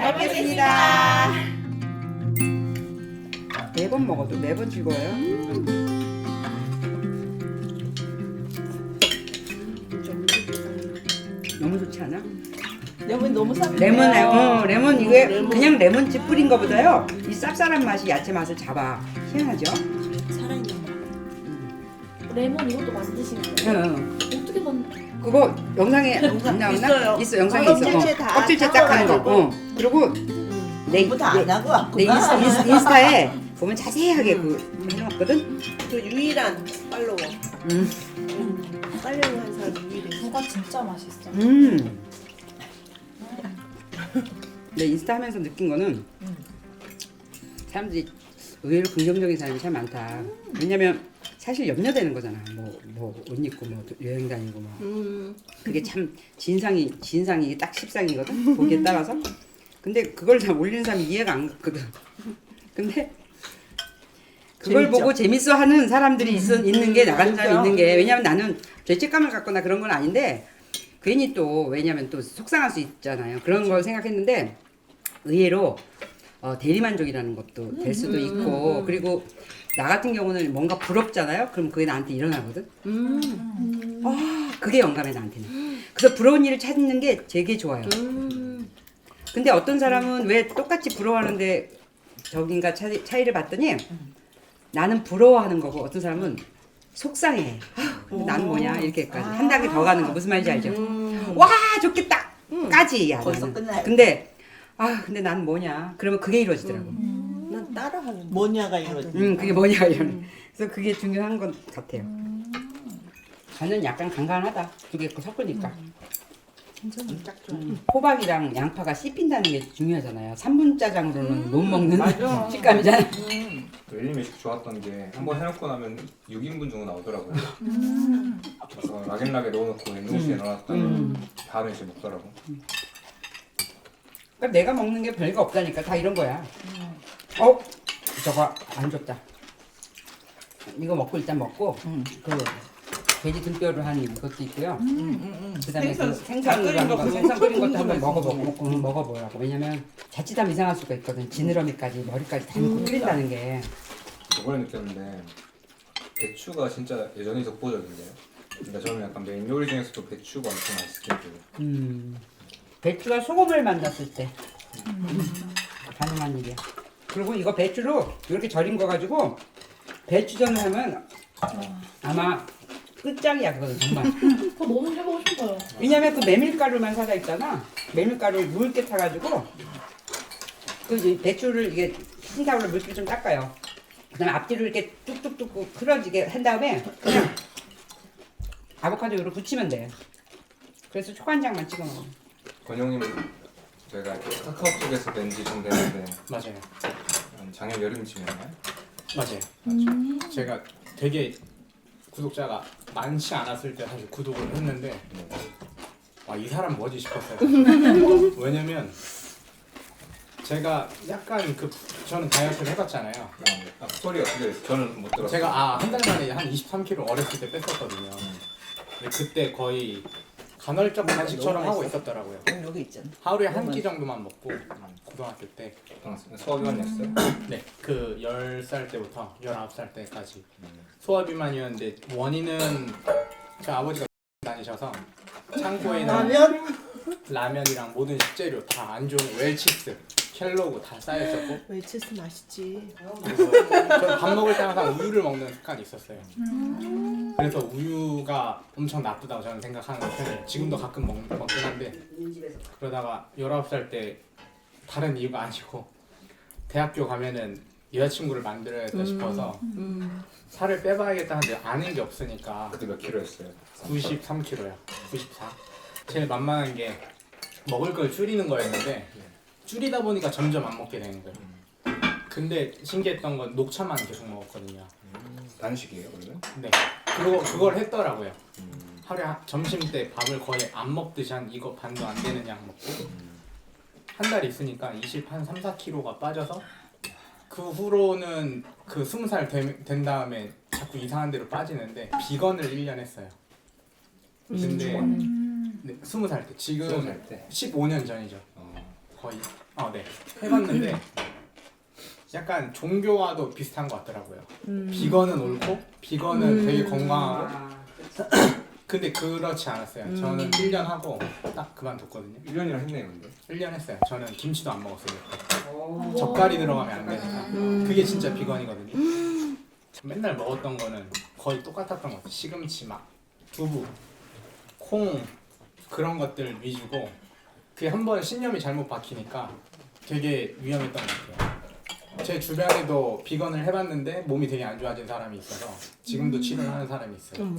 먹겠습니다. 4번 먹어도 4번 즐거워요. 너무 좋지 않아? 레몬 너무 쌉. 레몬 이게 그냥 레몬즙 뿌린 거보다요. 이 쌉쌀한 맛이 야채 맛을 잡아. 희한하죠? 살아있는 거. 레몬 이것도 만드신 거예요? 응. 어떻게 만? 그거 영상에 안 나오나? 있어요. 있어 영상에 있어. 껍질째 다 껍질째 딱 하는 거. 닦아가지고. 그리고 공부 다안 하고 내 인스타에 보면 자세하게 그 해놨거든. 그 유일한 팔로워. 음. 팔로우 한 사람 유일해. 누가 진짜 맛있어. 내 인스타 하면서 느낀 거는 사람들이 의외로 긍정적인 사람이 참 많다. 왜냐면 사실 염려되는 거잖아. 뭐 옷 입고 뭐 여행 다니고 뭐. 그게 참 진상이 딱 10상이거든. 보기에 따라서. 근데 그걸 다 올리는 사람이 이해가 안 갔거든. 근데 그걸 재밌죠? 보고 재밌어 하는 사람들이 있는 게 나가는 사람이 있는 게, 왜냐면 나는 죄책감을 갖거나 그런 건 아닌데 괜히 또 왜냐면 또 속상할 수 있잖아요. 그런 걸 생각했는데 의외로 대리만족이라는 것도 될 수도 있고, 그리고 나 같은 경우는 뭔가 부럽잖아요. 그럼 그게 나한테 일어나거든. 그게 영감해 나한테는. 그래서 부러운 일을 찾는 게 되게 좋아요. 근데 어떤 사람은 왜 똑같이 부러워하는데 저긴가 차이를 봤더니 나는 부러워하는 거고 어떤 사람은 속상해. 근데 나는 뭐냐 이렇게까지 한 단계 더 가는 거. 무슨 말인지 알죠? 와 좋겠다 까지야. 벌써 나는. 끝나요. 근데 근데 난 뭐냐? 그러면 그게 이루어지더라고. 난 따라하는 뭐냐가 이러지. 그게 뭐냐 이런. 그래서 그게 중요한 것 같아요. 저는 약간 간간하다. 두 개 섞으니까. 딱 좋아. 호박이랑 양파가 씹힌다는 게 중요하잖아요. 3분 짜장으로는 못 먹는 식감이잖아요. 또 1인 매식 좋았던 게 한번 해놓고 나면 6인분 정도 나오더라고요. 그래서 락앤락에 넣어놓고 냉동실에 넣어놨다가 다음에 이제 먹더라고. 그러니까 내가 먹는 게 별거 없다니까. 다 이런 거야. 저거 안 줬다. 이거 먹고 일단 먹고 그 돼지 등뼈를 한 것도 있고요. 그다음에 생선으로 한 거, 생선 끓인 것도 한번 먹어보라고. 왜냐면 자칫하면 이상할 수가 있거든. 지느러미까지 머리까지 다 넣고 끓인다는 게. 저번에 느꼈는데 배추가 진짜 예전이 독보적인데요. 그러니까 저는 약간 메인 요리 중에서도 배추가 엄청 맛있게 배추가 소금을 만졌을 때 가능한 일이야. 그리고 이거 배추로 이렇게 절인 거 가지고 배추전을 하면 아마 끝장이야 그거는 정말. 너무 해보고 싶어요. 왜냐면 그 메밀가루만 사다 있잖아. 메밀가루를 묽게 타가지고 그 배추를 이게 흰타올로 물기 좀 닦아요. 그다음에 앞뒤로 이렇게 뚝뚝뚝 풀어지게 한 다음에 그냥 아보카도로 붙이면 돼. 그래서 초간장만 찍어 먹어. 권영님은 제가 카카오톡에서 뵌지 좀 됐는데 맞아요. 작년 여름쯤이었나요? 맞아요. 제가 되게 구독자가 많지 않았을 때 사실 구독을 했는데 이 사람 뭐지 싶었어요. 왜냐면 제가 약간 저는 다이어트를 해봤잖아요. 스토리가 어떻게 됐어요? 저는 못 들었어요. 제가 한 달 만에 한 23kg 어렸을 때 뺐었거든요. 근데 그때 거의 간헐적 단식처럼 하고 있었더라고요. 여기 있잖아. 하루에 한 끼 정도만 먹고 고등학교 때. 소화기관이었어요? 네, 그 10살 때부터 19살 때까지 소화비만이었는데 원인은 제 아버지가 다니셔서 창고에는 라면이랑 모든 식재료 다 안 좋은 웰치스, 켈로그 다 쌓여있었고 웰치스 맛있지. 그래서 저는 밥 먹을 때 항상 우유를 먹는 습관이 있었어요. 그래서 우유가 엄청 나쁘다고 저는 생각하는 편이에요. 지금도 가끔 먹긴 한데 그러다가 19살 때 다른 이유가 아니고 대학교 가면은 여자친구를 만들어야겠다 싶어서 살을 빼봐야겠다 하는데 아는 게 없으니까 그때 몇 킬로였어요? 93kg야. 94. 제일 만만한 게 먹을 걸 줄이는 거였는데 줄이다 보니까 점점 안 먹게 되는 거예요. 근데 신기했던 건 녹차만 계속 먹었거든요. 단식이에요 그러면? 네. 그걸 했더라고요. 하루에 점심 때 밥을 거의 안 먹듯이 한 이거 반도 안 되는 양 먹고 한 달 있으니까 3, 4kg가 빠져서 그 후로는 그 20살 된 다음에 자꾸 이상한 데로 빠지는데 비건을 1년 했어요. 근데 네, 20살 때 지금 20살 때? 15년 전이죠. 거의 네 해봤는데 약간 종교와도 비슷한 것 같더라고요. 비건은 옳고 비건은 되게 건강하고 아, 근데 그렇지 않았어요. 저는 1년 하고 딱 그만뒀거든요. 1년이나 했네요 근데. 1년 했어요. 저는 김치도 안 먹었어요. 오. 젓갈이 들어가면 안 되니까. 그게 진짜 비건이거든요. 맨날 먹었던 거는 거의 똑같았던 것 같아요. 시금치 막 두부, 콩 그런 것들 위주고 그게 한번 신념이 잘못 박히니까 되게 위험했던 것 같아요. 제 주변에도 비건을 해봤는데 몸이 되게 안 좋아진 사람이 있어서 지금도 치료를 하는 사람이 있어요.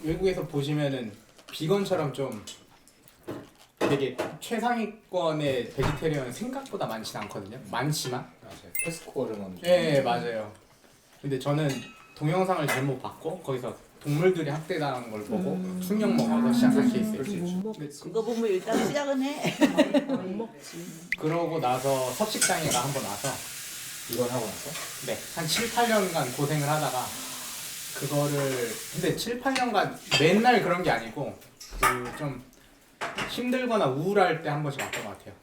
외국에서 보시면은 비건처럼 좀 되게 최상위권의 베지테리언은 생각보다 많진 않거든요. 많지만 맞아요. 패스코어는 예 맞아요. 근데 저는 동영상을 잘못 봤고 거기서 동물들이 학대당한 걸 보고 충격 먹어서 시작한 케이스예요. 못 먹. 근데 그거 보면 일단 시작은 해. 못 먹지. 그러고 나서 섭식장애가 한 번 와서 이건 하고 나서 네, 한 7, 8년간 고생을 하다가 그거를 근데 7, 8년간 맨날 그런 게 아니고 그 좀 힘들거나 우울할 때 한 번씩 왔던 것 같아요.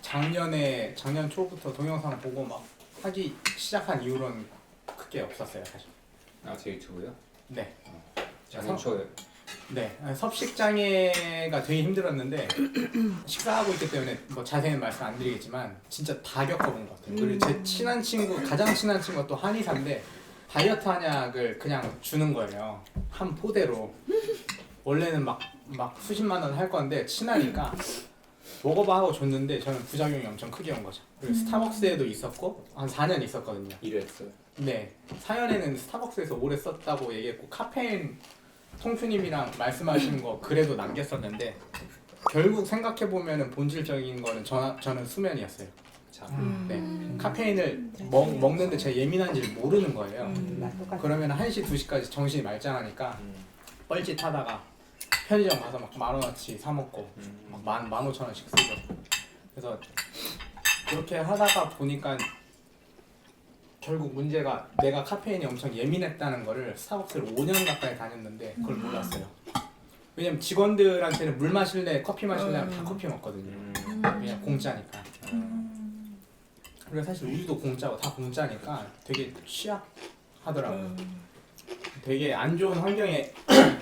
작년 초부터 동영상 보고 막 하기 시작한 이후로는 크게 없었어요 사실. 제 유튜브요? 네. 작년 초에 네, 섭식장애가 되게 힘들었는데 식사하고 있기 때문에 뭐 자세히는 말씀 안 드리겠지만 진짜 다 겪어본 것 같아요. 그리고 제 친한 친구, 가장 친한 친구가 또 한의사인데 다이어트 한약을 그냥 주는 거예요. 한 포대로. 원래는 막 수십만 원 할 건데 친하니까 먹어봐 하고 줬는데 저는 부작용이 엄청 크게 온 거죠. 그리고 스타벅스에도 있었고 한 4년 있었거든요. 일을 했어요. 네, 사연에는 스타벅스에서 오래 썼다고 얘기했고 카페인 통추님이랑 말씀하신 거 그래도 남겼었는데 결국 생각해 보면은 본질적인 거는 저는 수면이었어요. 자, 네, 카페인을 먹는데 제가 예민한지를 모르는 거예요. 나 똑같아. 그러면 1시, 2시까지 정신이 말짱하니까 뻘짓하다가 편의점 가서 막 10,000원어치 사 먹고 막 15,000원씩 쓰고 그래서 그렇게 하다가 보니까 결국 문제가 내가 카페인이 엄청 예민했다는 거를 스타벅스를 5년 가까이 다녔는데 그걸 몰랐어요. 왜냐면 직원들한테는 물 마실래, 커피 마실래 하면 다 커피 먹거든요. 그냥 공짜니까. 그리고 사실 우유도 공짜고 다 공짜니까 되게 취약하더라고요. 되게 안 좋은 환경에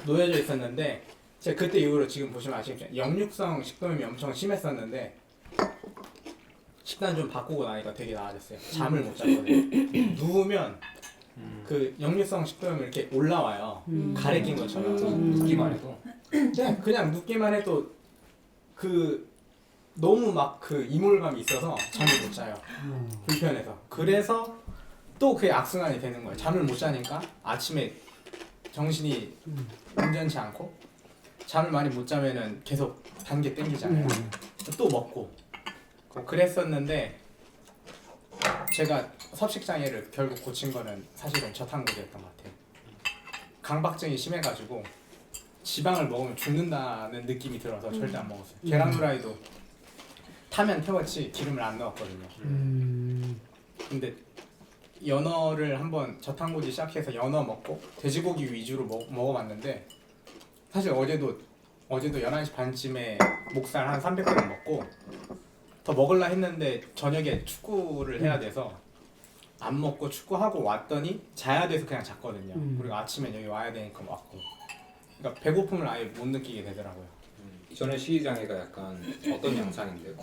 놓여져 있었는데 제가 그때 이후로 지금 보시면 아시겠지만 역류성 식도염이 엄청 심했었는데 식단 좀 바꾸고 나니까 되게 나아졌어요. 잠을 못 잤거든요. 누우면 그 역류성 식도염이 이렇게 올라와요. 가래 낀 것처럼. 눕기만 해도 네, 그냥 눕기만 해도 그 너무 막 그 이물감이 있어서 잠을 못 자요. 불편해서. 그래서 또 그게 악순환이 되는 거예요. 잠을 못 자니까 아침에 정신이 온전치 않고 잠을 많이 못 자면은 계속 단계 땡기잖아요. 또 먹고 그랬었는데 제가 섭식장애를 결국 고친 거는 사실은 저탄고지였던 것 같아요. 강박증이 심해가지고 지방을 먹으면 죽는다는 느낌이 들어서 절대 안 먹었어요. 계란 후라이도 타면 태웠지 기름을 안 넣었거든요. 근데 연어를 한번 저탄고지 시작해서 연어 먹고 돼지고기 위주로 먹어봤는데 사실 어제도 11시 반쯤에 목살 한 300g 먹고 더 먹으려 했는데 저녁에 축구를 해야 돼서 안 먹고 축구하고 왔더니 자야 돼서 그냥 잤거든요. 그리고 아침에 여기 와야 되니까 왔고 그러니까 배고픔을 아예 못 느끼게 되더라고요. 이전에 시기장애가 약간 어떤 양상인데요?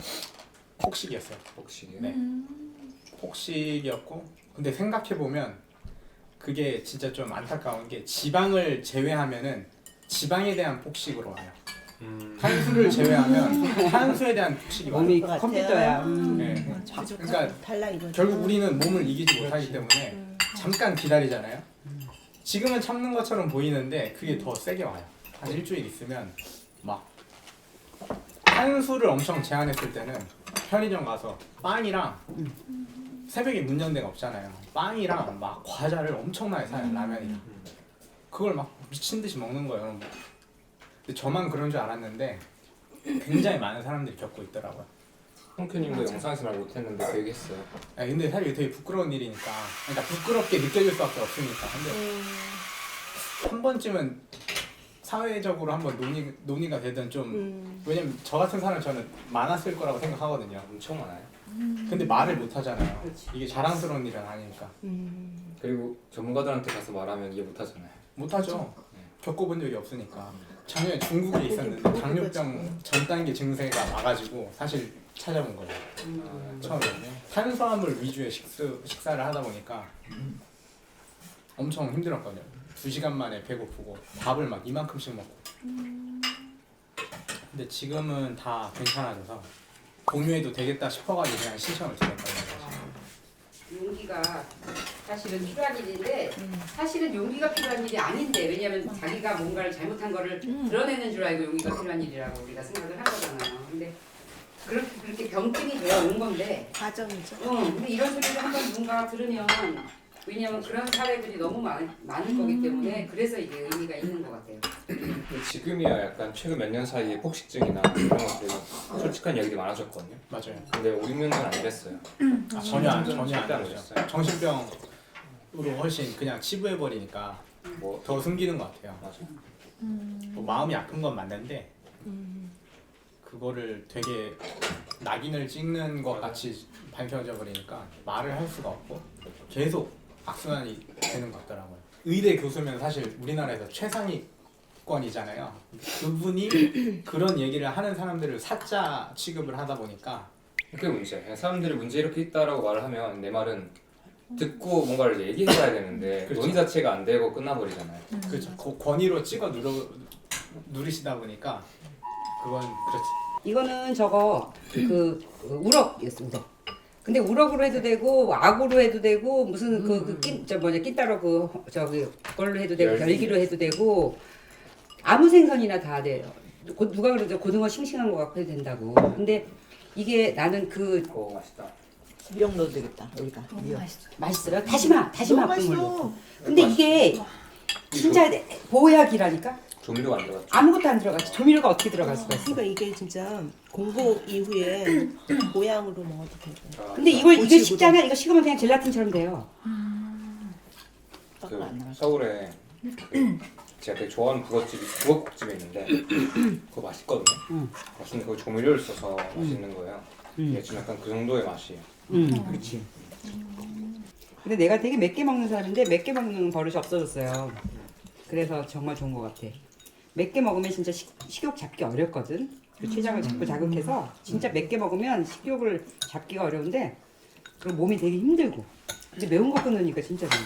폭식이었어요. 복식이요? 네. 폭식이었고 근데 생각해보면 그게 진짜 좀 안타까운 게 지방을 제외하면은 지방에 대한 폭식으로 와요. 탄수를 제외하면 탄수에 대한 폭식이 와요. 몸이 것 같아요. 컴퓨터야. 네. 그러니까 달라 이거죠. 결국 우리는 몸을 이기지 못하기 때문에 잠깐 기다리잖아요. 지금은 참는 것처럼 보이는데 그게 더 세게 와요. 한 일주일 있으면 막 탄수를 엄청 제한했을 때는 편의점 가서 빵이랑 새벽에 문 연 데가 없잖아요. 빵이랑 막 과자를 엄청나게 사요. 라면이랑 그걸 막 미친 듯이 먹는 거예요. 근데 저만 그런 줄 알았는데 굉장히 많은 사람들이 겪고 있더라고요. 홍큐님도 영상에서 말 못했는데 그 얘기했어요. 근데 사실 되게 부끄러운 일이니까 그러니까 부끄럽게 느껴질 수밖에 없으니까 근데 한 번쯤은 사회적으로 한번 논의가 되든 좀 왜냐면 저 같은 사람 저는 많았을 거라고 생각하거든요. 엄청 많아요. 근데 말을 못 하잖아요. 이게 자랑스러운 일은 아니니까. 그리고 전문가들한테 가서 말하면 이해 못 하잖아요. 못 하죠. 겪어본 적이 없으니까. 작년에 중국에 있었는데 당뇨병 전 단계 증세가 와가지고 사실 찾아본 거예요. 처음에 탄수화물 위주의 식사를 하다 보니까 엄청 힘들었거든요. 2시간 만에 배고프고 밥을 막 이만큼씩 먹고. 근데 지금은 다 괜찮아져서 공유해도 되겠다 싶어가지고 그냥 신청을 드렸거든요. 용기가 사실은 필요한 일인데 사실은 용기가 필요한 일이 아닌데 왜냐하면 자기가 뭔가를 잘못한 거를 드러내는 줄 알고 용기가 필요한 일이라고 우리가 생각을 한 거잖아요. 근데 그렇게 병증이 되어 온 건데 과정이죠. 근데 이런 소리를 한번 누군가 들으면 왜냐하면 그런 사례들이 너무 많은 거기 때문에 그래서 이게 의미가 있는 것 같아요. 근데 지금이야 약간 최근 몇 년 사이에 폭식증이나 이런 것들이 솔직한 이야기들이 많아졌거든요. 맞아요. 근데 우리는 안 이랬어요. 전혀 안 절대 안 그랬어요. 그랬어요. 정신병으로 훨씬 그냥 치부해버리니까 뭐 더 숨기는 것 같아요. 맞아. 뭐 마음이 아픈 건 맞는데 그거를 되게 낙인을 찍는 것 같이 밝혀져 버리니까 말을 할 수가 없고 계속 악순환이 되는 것 같더라고요. 의대 교수면 사실 우리나라에서 최상위권이잖아요. 그분이 그런 얘기를 하는 사람들을 사자 취급을 하다 보니까 그게 문제야. 그냥 사람들이 문제 이렇게 있다라고 말을 하면 내 말은 듣고 뭔가를 이제 얘기해봐야 되는데 그렇죠. 논의 자체가 안 되고 끝나버리잖아요. 그렇죠. 권위로 찍어 누리시다 보니까 그건 그렇지. 이거는 저거 그 우럭이었습니다. 근데 우럭으로 해도 되고 악으로 해도 되고 무슨 낀따로 그걸로 해도 되고 열기로 해도 되고 아무 생선이나 다 돼요. 누가 그러죠? 고등어 싱싱한 거 갖고 해도 된다고. 근데 이게 나는 오 맛있다. 미역 넣어도 되겠다. 여기다. 너무 미역. 맛있어. 맛있어요. 다시마 너무 국물로. 맛있어. 근데 이게 진짜 보약이라니까. 조미료가 안 들어갔죠. 아무것도 안 들어갔지. 조미료가 어떻게 들어갈 수가 있어? 그러니까 이게 진짜 공복 이후에 모양으로 먹어도 되고. 근데 이거 고치고도. 식잖아. 이거 식으면 그냥 젤라틴처럼 돼요. 떡도 안 그 나가죠. 서울에 그 제가 되게 좋아하는 북어국집이 있는데 그거 맛있거든요. 맛있는 그 조미료를 써서 맛있는 거예요. 이게 지금 약간 그 정도의 맛이에요. 그렇지. 근데 내가 되게 맵게 먹는 사람인데 맵게 먹는 버릇이 없어졌어요. 그래서 정말 좋은 것 같아. 맵게 먹으면 진짜 식욕 잡기 어렵거든. 그 췌장을 자꾸 자극해서 진짜 맵게 먹으면 식욕을 잡기가 어려운데 그리고 몸이 되게 힘들고. 근데 매운 거 끊으니까 진짜 좋아.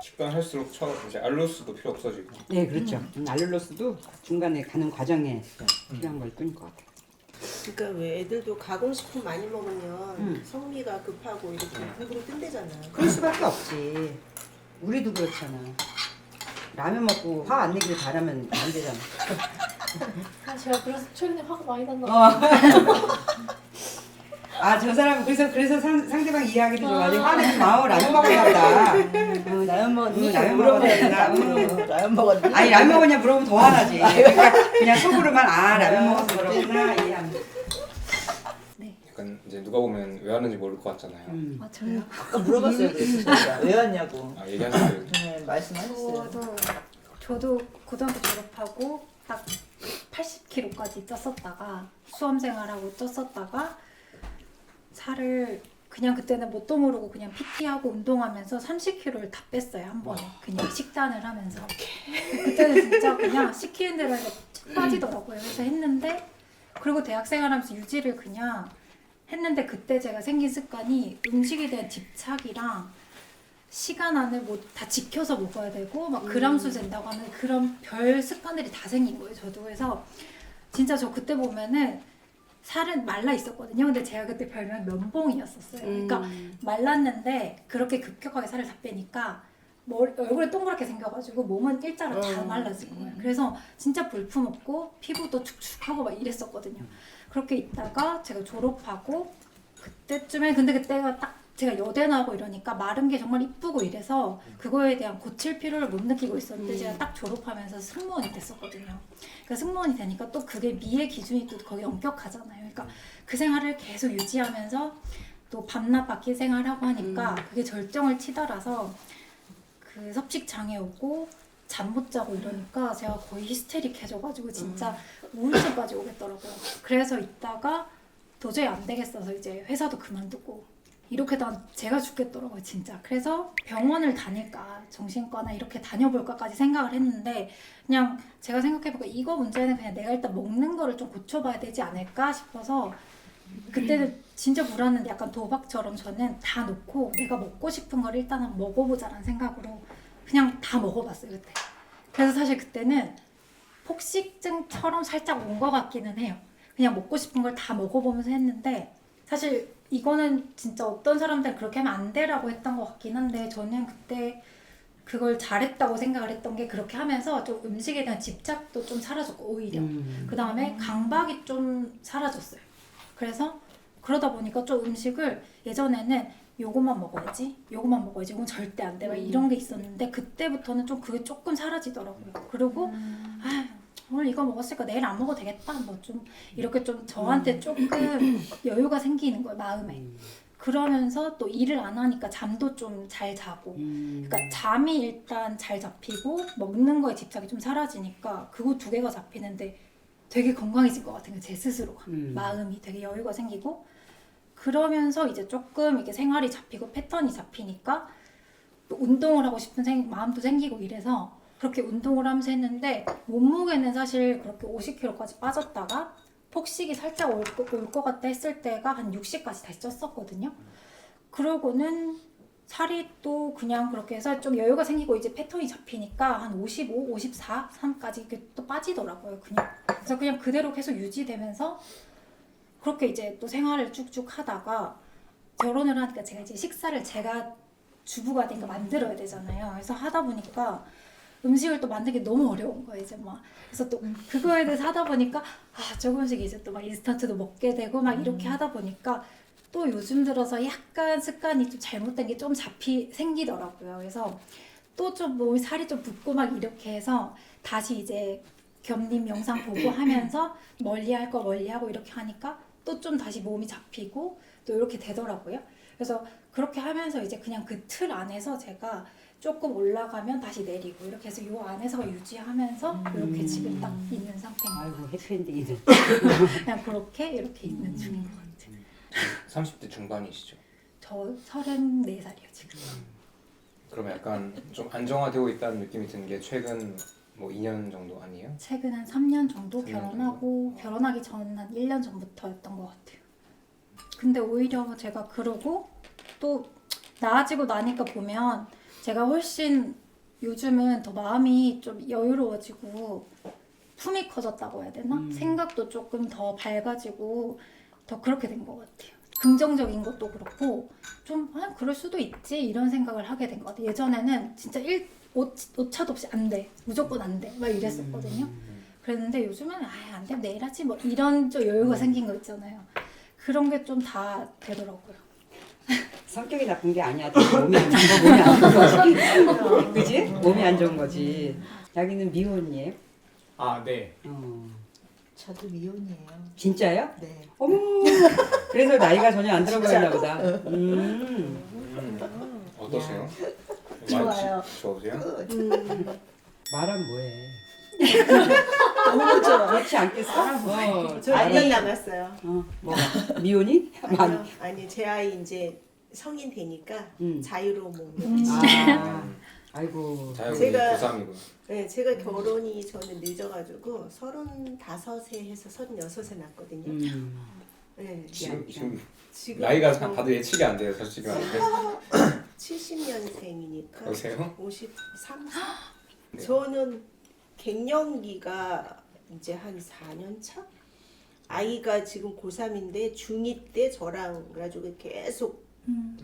식단 할수록 이제 알로스도 필요 없어지고. 네, 그렇죠. 알룰로스도 중간에 가는 과정에 필요한 걸 끊을 것 같아. 그러니까 왜 애들도 가공식품 많이 먹으면 성미가 급하고 이렇게腹부로 뜬대잖아. 그럴 수밖에 없지. 우리도 그렇잖아. 라면 먹고 화 안 내기를 바라면 안 되잖아. 아, 제가 그래서 최근에 화가 많이 난다. 아, 저 사람 그래서 상대방 이해하기도 좋아하지. 화내지 마. 라면 먹으러 간다. 라면 먹었니? 라면 물어봐야 먹었다. 된다. 라면 먹었니? 아니 라면 먹었냐 물어보면 더 화나지. 그러니까 그냥 속으로만 라면 먹어서 그러구나 이해하면 돼. 약간 이제 누가 보면 왜 하는지 모를 것 같잖아요. 맞아요. 아까 물어봤어요. 그래서 저희가 왜 왔냐고. 아 얘기하세요. 네, 말씀하셨어요. 저도 고등학교 졸업하고 딱 80kg까지 쪘었다가 수험생활하고 쪘었다가 살을 그냥 그때는 뭣도 모르고 그냥 PT하고 운동하면서 30kg를 다 뺐어요 한 번에. 그냥 식단을 하면서. 그때는 진짜 그냥 시키는 대로 해서 쭉 빠지더라고요. 그래서 했는데 그리고 대학생활하면서 유지를 그냥 했는데 그때 제가 생긴 습관이 음식에 대한 집착이랑 시간 안에 뭐 다 지켜서 먹어야 되고 막 그람수 잰다고 하는 그런 별 습관들이 다 생긴 거예요. 저도. 그래서 진짜 저 그때 보면은 살은 말라 있었거든요. 근데 제가 그때 별명이 면봉이었었어요. 그러니까 말랐는데 그렇게 급격하게 살을 다 빼니까 얼굴에 동그랗게 생겨가지고 몸은 일자로 다 말라진 거예요. 그래서 진짜 볼품없고 피부도 축축하고 막 이랬었거든요. 그렇게 있다가 제가 졸업하고 그때쯤에 근데 그때가 딱 제가 여대 나오고 이러니까 마른 게 정말 이쁘고 이래서 그거에 대한 고칠 필요를 못 느끼고 있었는데 제가 딱 졸업하면서 승무원이 됐었거든요. 그러니까 승무원이 되니까 또 그게 미의 기준이 또 거기 엄격하잖아요. 그러니까 그 생활을 계속 유지하면서 또 밤낮 바퀴 생활하고 하니까 그게 절정을 치달아서 그 섭식 장애 오고 잠 못 자고 이러니까 제가 거의 히스테릭해져가지고 진짜 우울증까지 오겠더라고요. 그래서 있다가 도저히 안 되겠어서 이제 회사도 그만두고 이렇게 다 제가 죽겠더라고요 진짜. 그래서 병원을 다닐까 정신과나 이렇게 다녀볼까까지 생각을 했는데 그냥 제가 생각해보니까 이거 문제는 그냥 내가 일단 먹는 거를 좀 고쳐봐야 되지 않을까 싶어서 그때는 진짜 불안한데 약간 도박처럼 저는 다 놓고 내가 먹고 싶은 걸 일단 한번 먹어보자라는 생각으로 그냥 다 먹어봤어요 그때. 그래서 사실 그때는 폭식증처럼 살짝 온 것 같기는 해요. 그냥 먹고 싶은 걸 다 먹어보면서 했는데 사실 이거는 진짜 어떤 사람들은 그렇게 하면 안 되라고 했던 것 같긴 한데 저는 그때 그걸 잘했다고 생각을 했던 게 그렇게 하면서 좀 음식에 대한 집착도 좀 사라졌고 오히려 그 다음에 강박이 좀 사라졌어요. 그래서 그러다 보니까 좀 음식을 예전에는 요것만 먹어야지 이건 절대 안 돼 막 이런 게 있었는데 그때부터는 좀 그게 조금 사라지더라고요. 그리고 오늘 이거 먹었으니까 내일 안 먹어도 되겠다 뭐 좀 이렇게 좀 저한테 조금 여유가 생기는 거예요 마음에. 그러면서 또 일을 안 하니까 잠도 좀 잘 자고 그러니까 잠이 일단 잘 잡히고 먹는 거에 집착이 좀 사라지니까 그거 두 개가 잡히는데 되게 건강해진 것 같은 거예요 제 스스로가. 마음이 되게 여유가 생기고 그러면서 이제 조금 이게 생활이 잡히고 패턴이 잡히니까 또 운동을 하고 싶은 마음도 생기고 이래서 그렇게 운동을 하면서 했는데 몸무게는 사실 그렇게 50kg까지 빠졌다가 폭식이 살짝 올 것 같다 했을 때가 한 60까지 다시 쪘었거든요. 그러고는 살이 또 그냥 그렇게 해서 좀 여유가 생기고 이제 패턴이 잡히니까 한 55, 54, 3까지 이렇게 또 빠지더라고요. 그래서 그냥 그대로 계속 유지되면서 그렇게 이제 또 생활을 쭉쭉 하다가 결혼을 하니까 제가 이제 식사를 제가 주부가 되니까 만들어야 되잖아요. 그래서 하다 보니까 음식을 또 만들기 너무 어려운 거예요 이제 막. 그래서 또 그거에 대해서 하다 보니까 조금씩 이제 또 막 인스턴트도 먹게 되고 막 이렇게 하다 보니까 또 요즘 들어서 약간 습관이 좀 잘못된 게 좀 생기더라고요. 그래서 또 좀 몸이 살이 좀 붓고 막 이렇게 해서 다시 이제 겸님 영상 보고 하면서 멀리할 거 멀리하고 이렇게 하니까 또 좀 다시 몸이 잡히고 또 이렇게 되더라고요. 그래서 그렇게 하면서 이제 그냥 그 틀 안에서 제가 조금 올라가면 다시 내리고 이렇게 해서 이 안에서 유지하면서 이렇게 지금 딱 있는 상태인 거예요. 아이고 해피엔딩이네. 그냥 그렇게 이렇게 있는 중인 것 같아요. 30대 중반이시죠? 저 34살이요 지금. 그러면 약간 좀 안정화되고 있다는 느낌이 든 게 최근 뭐 2년 정도 아니에요? 최근 한 3년 정도 3년 결혼하고 결혼하기 전 한 1년 전부터였던 것 같아요. 근데 오히려 제가 그러고 또 나아지고 나니까 보면 제가 훨씬 요즘은 더 마음이 좀 여유로워지고 품이 커졌다고 해야 되나? 생각도 조금 더 밝아지고 더 그렇게 된 것 같아요. 긍정적인 것도 그렇고 좀 그럴 수도 있지 이런 생각을 하게 된 것 같아요. 예전에는 진짜 오차도 없이 안 돼, 무조건 안 돼 막 이랬었거든요. 그랬는데 요즘은 안 돼, 내일 하지 뭐 이런 좀 여유가 생긴 거 있잖아요. 그런 게 좀 다 되더라고요. 성격이 나쁜 게 아니야. 몸이 안 좋은 거지. 그지? 몸이 안 좋은 거지. 자기는 미혼이에요? 네. 저도 미혼이에요. 진짜요? 네. 어머. 그래서 나이가 전혀 안 들어 보였나 보다. 어떠세요? 좋아요. 좋으세요? 말은 뭐해? 너무 좋아. 그렇지 않겠어? 저 1년 남았어요. 뭐가? 미혼이? 아니 제 아이 이제 성인 되니까 음. 자유로운 몸. 아이고. 자유분이 제가- 고3이고 네, 제가 결혼이 저는 늦어가지고 35세 해서 36세 났거든요. 네, 지금 지금 나이가 봐도 예측이 안 돼요 솔직히 말해. 70년생이니까 그러세요? 53, 네. 저는 갱년기가 이제 한 4년 차? 아이가 지금 고3인데 중2 때 저랑 그래가지고 계속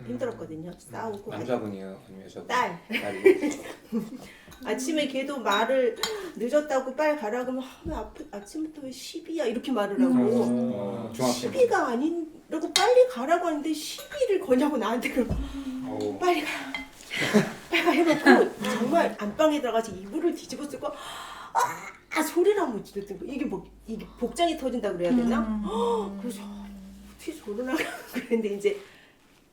힘들었거든요. 싸우고. 남자분이에요? 아니면 여자분? 딸. 딸이. 아침에 걔도 말을 늦었다고 빨리 가라 그러면 왜 아침부터 왜 10이야 이렇게 말을 하고 중학생. 10이가 아니라고 빨리 가라고 하는데 12를 거냐고 나한테 그러고 빨리 가 빨리 가 해놓고 정말 안방에 들어가서 이불을 뒤집어 쓰고 소리를 한번 지르던 거 이게 복장이 터진다 그래야 되나? 그래서 어떻게 저러나 그랬는데 이제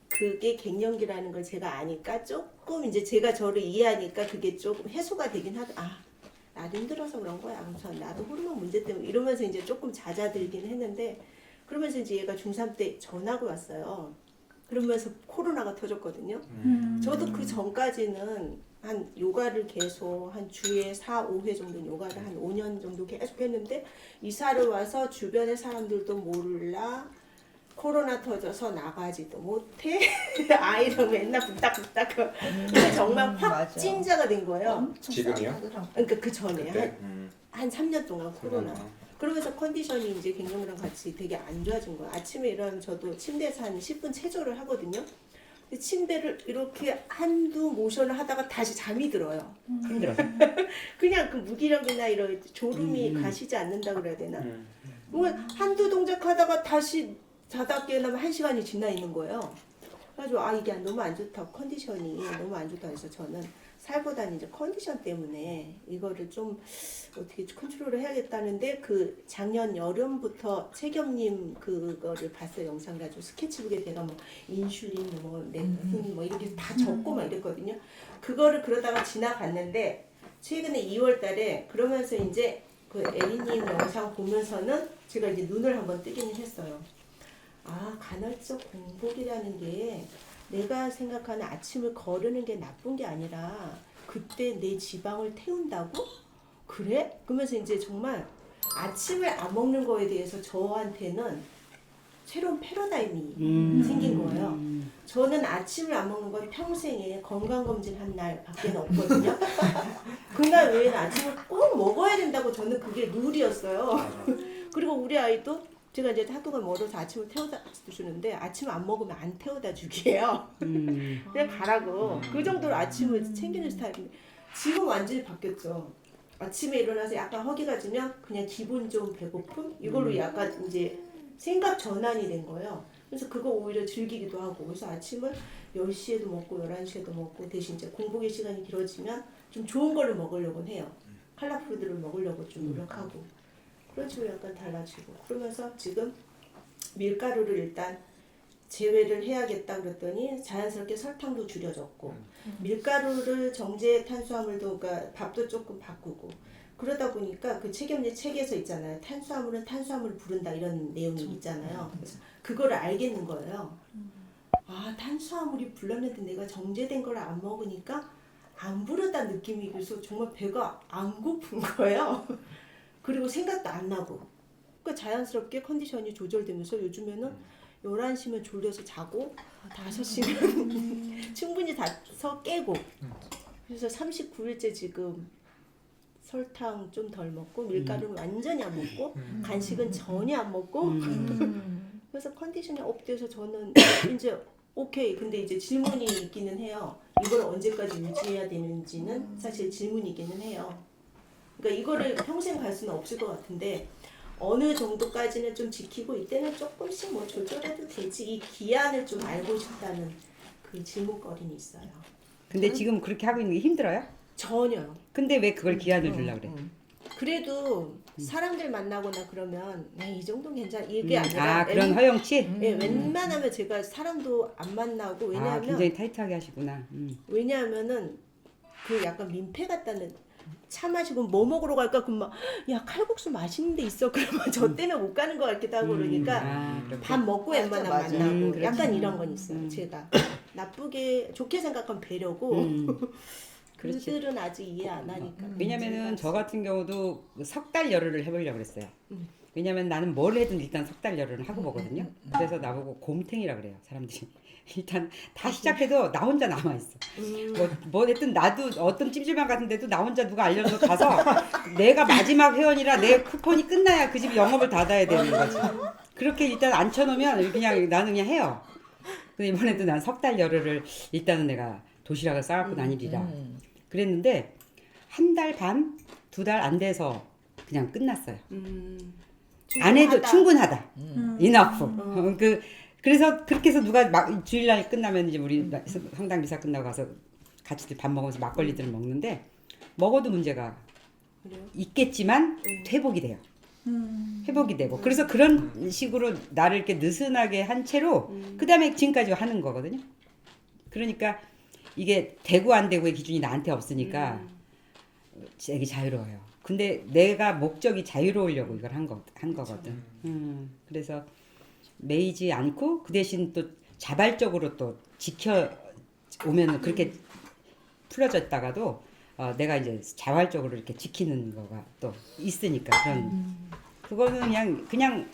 그 그게 갱년기라는 걸 제가 아니까 조금 이제 제가 저를 이해하니까 그게 조금 해소가 되긴 하더. 아, 나도 힘들어서 그런 거야. 아무튼 나도 호르몬 문제 때문에 이러면서 이제 조금 잦아들긴 했는데 그러면서 이제 얘가 중3 때 전화가 왔어요. 그러면서 코로나가 터졌거든요. 저도 그 전까지는 한 요가를 계속 한 주에 4, 5회 정도 요가를 한 5년 정도 계속 했는데 이사를 와서 주변의 사람들도 몰라. 코로나 터져서 나가지도 못해. 아이랑 맨날 부탁부탁. 정말 확진자가 된 거예요. 지금이요? 그러니까 그 전에 그때? 한 3년 동안 코로나. 그러면서 컨디션이 이제 갱년기랑 같이 되게 안 좋아진 거예요. 아침에 일어나면 저도 침대에서 한 10분 체조를 하거든요. 근데 침대를 이렇게 한두 모션을 하다가 다시 잠이 들어요. 힘들어서. 그냥 그 무기력이나 이런 졸음이 가시지 않는다 그래야 되나? 뭐 한두 동작 하다가 다시 자다 깨어나면 1시간이 지나 있는 거예요. 그래가지고 아 이게 너무 안 좋다. 컨디션이 너무 안 좋다 해서 저는 살보다는 이제 컨디션 때문에 이거를 좀 어떻게 컨트롤을 해야겠다는데 그 작년 여름부터 최경님 그거를 봤어요. 영상 가지고 스케치북에 제가 뭐 인슐린 뭐 lep틴 뭐 이렇게 다 적고 막 이랬거든요. 그거를 그러다가 지나갔는데 최근에 2월 달에 그러면서 이제 그 에리님 영상 보면서는 제가 이제 눈을 한번 뜨기는 했어요. 아, 간헐적 공복이라는 게 내가 생각하는 아침을 거르는 게 나쁜 게 아니라 그때 내 지방을 태운다고? 그래? 그러면서 이제 정말 아침을 안 먹는 거에 대해서 저한테는 새로운 패러다임이 생긴 거예요. 저는 아침을 안 먹는 건 평생에 건강검진 한 날밖에 없거든요. 그날 외에는 아침을 꼭 먹어야 된다고 저는 그게 룰이었어요. 그리고 우리 아이도 제가 이제 학교가 멀어서 아침을 태워다 주는데 아침 안 먹으면 안 태워다 주기예요. 그냥 가라고. 그 정도로 아침을 챙기는 스타일인데 지금 완전히 바뀌었죠. 아침에 일어나서 약간 허기가 지면 그냥 기분 좋은 배고픔 이걸로 약간 이제 생각 전환이 된 거예요. 그래서 그거 오히려 즐기기도 하고 그래서 아침을 10시에도 먹고 11시에도 먹고 대신 이제 공복의 시간이 길어지면 좀 좋은 거를 먹으려고 해요. 컬러푸드를 먹으려고 좀 노력하고 그런 식으로 약간 달라지고 그러면서 지금 밀가루를 일단 제외를 해야겠다 그랬더니 자연스럽게 설탕도 줄여줬고 밀가루를 정제 탄수화물도 그러니까 밥도 조금 바꾸고 그러다 보니까 그 책임제 책에서 있잖아요. 탄수화물은 탄수화물을 부른다 이런 내용이 있잖아요. 그래서 그거를 알겠는 거예요. 아 탄수화물이 불렀는데 내가 정제된 걸 안 먹으니까 안 부르다 느낌이 그래서 정말 배가 안 고픈 거예요. 그리고 생각도 안 나고 그러니까 자연스럽게 컨디션이 조절되면서 요즘에는 11시면 졸려서 자고 5시면 충분히 자서 깨고 그래서 39일째 지금 설탕 좀 덜 먹고 밀가루는 완전히 안 먹고 간식은 전혀 안 먹고 그래서 컨디션이 업돼서 저는 이제 오케이 근데 이제 질문이 있기는 해요. 이걸 언제까지 유지해야 되는지는 사실 질문이기는 해요. 그러니까 이거를 평생 갈 수는 없을 것 같은데 어느 정도까지는 좀 지키고 이때는 조금씩 뭐 조절해도 되지 이 기한을 좀 알고 싶다는 그 질문거리는 있어요. 근데 지금 그렇게 하고 있는 게 힘들어요? 전혀요. 근데 왜 그걸 기한을 주려고 그래? 그래도 사람들 만나거나 그러면 이 정도는 괜찮아 이게 아니라 아 그런 허용치? 예, 웬만하면 제가 사람도 안 만나고 아 왜냐하면 굉장히 타이트하게 하시구나. 왜냐하면은 그 약간 민폐 같다는 차 마시고 뭐 먹으러 갈까 그럼 막 야 칼국수 맛있는 데 있어 그러면 저 때문에 못 가는 것 같기도 하고 그러니까 밥 먹고 웬만하면 맞아. 만나고 그렇지. 약간 이런 건 있어요. 제가 나쁘게 좋게 생각하면 배려고 그렇지. 그들은 아직 이해 안 하니까 왜냐면은 저 같은 경우도 석 달 열흘을 해보려고 그랬어요. 왜냐면 나는 뭘 해든 일단 석 달 열흘을 하고 보거든요. 그래서 나보고 곰탱이라 그래요 사람들이. 일단 다 시작해도 나 혼자 남아있어. 뭐 했든 나도 어떤 찜질방 같은 데도 나 혼자 누가 알려줘서 가서 내가 마지막 회원이라 내 쿠폰이 끝나야 그 집 영업을 닫아야 되는 거지. 그렇게 일단 앉혀놓으면 그냥 나는 그냥 해요. 근데 이번에도 난 석 달 열흘을 일단은 내가 도시락을 싸갖고 다니리라 그랬는데 한 달 반, 2달 안 돼서 그냥 끝났어요. 안 해도 충분하다. enough. 그래서 그렇게 해서 누가 막 주일날 끝나면 이제 우리 성당 미사 끝나고 가서 같이들 밥 먹으면서 막걸리들을 먹는데 먹어도 문제가 그래요? 있겠지만 회복이 돼요. 회복이 되고 그래서 그런 식으로 나를 이렇게 느슨하게 한 채로 그 다음에 지금까지 하는 거거든요. 그러니까 이게 되고 안 되고의 기준이 나한테 없으니까 되게 자유로워요. 근데 내가 목적이 자유로우려고 이걸 한 거거든. 그래서 매이지 않고 그 대신 또 자발적으로 또 지켜오면 그렇게 풀어졌다가도 내가 이제 자발적으로 이렇게 지키는 거가 또 있으니까 그런 그거는 그냥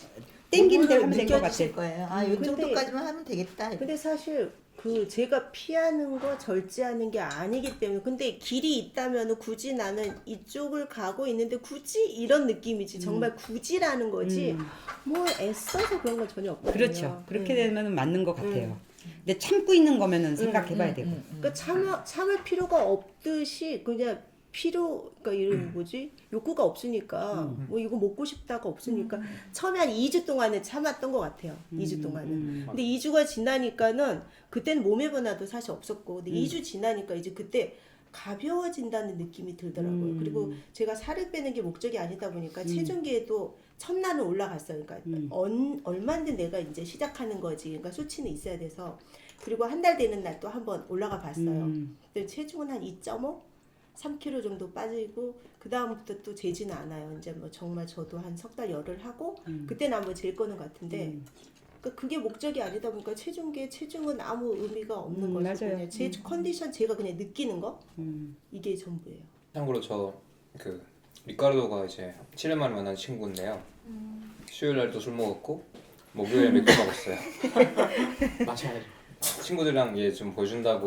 땡기는 대로 하면 된 것 같아. 느껴지실 거예요. 아, 요 근데- 정도까지만 하면 되겠다. 근데 사실 그 제가 피하는 거 절제하는 게 아니기 때문에 근데 길이 있다면 굳이 나는 이쪽을 가고 있는데 굳이 이런 느낌이지 정말 굳이라는 거지 뭐 애써서 그런 건 전혀 없거든요. 그렇죠. 그렇게 되면 맞는 것 같아요. 근데 참고 있는 거면은 생각해봐야 되고. 그러니까 참을 필요가 없듯이 그냥 그러니까 이런 뭐지 욕구가 없으니까 뭐 이거 먹고 싶다가 없으니까 처음에 한 2주 동안은 참았던 것 같아요. 2주 동안은. 근데 2주가 지나니까는 그때는 몸의 변화도 사실 없었고 근데 2주 지나니까 이제 그때 가벼워진다는 느낌이 들더라고요. 그리고 제가 살을 빼는 게 목적이 아니다 보니까 체중계에도 첫날은 올라갔어요. 그러니까 얼마인데 내가 이제 시작하는 거지. 그러니까 수치는 있어야 돼서 그리고 한 달 되는 날 또 한번 올라가 봤어요. 근데 체중은 한 2.5? 3kg 정도 빠지고 그 다음부터 또 재지는 않아요. 이제 뭐 정말 저도 한 석 달 열을 하고 그때는 한번 잴 거는 같은데 그러니까 그게 목적이 아니다 보니까 체중은 아무 의미가 없는 거죠. 맞아요. 그냥 제 컨디션 제가 그냥 느끼는 거 이게 전부예요. 참고로 저 그 리카르도가 이제 7년 만에 만난 친구인데요. 수요일 날도 술 먹었고 목요일에 맥주 먹었어요. 마셔야죠. 친구들이랑 얘 좀 보여준다고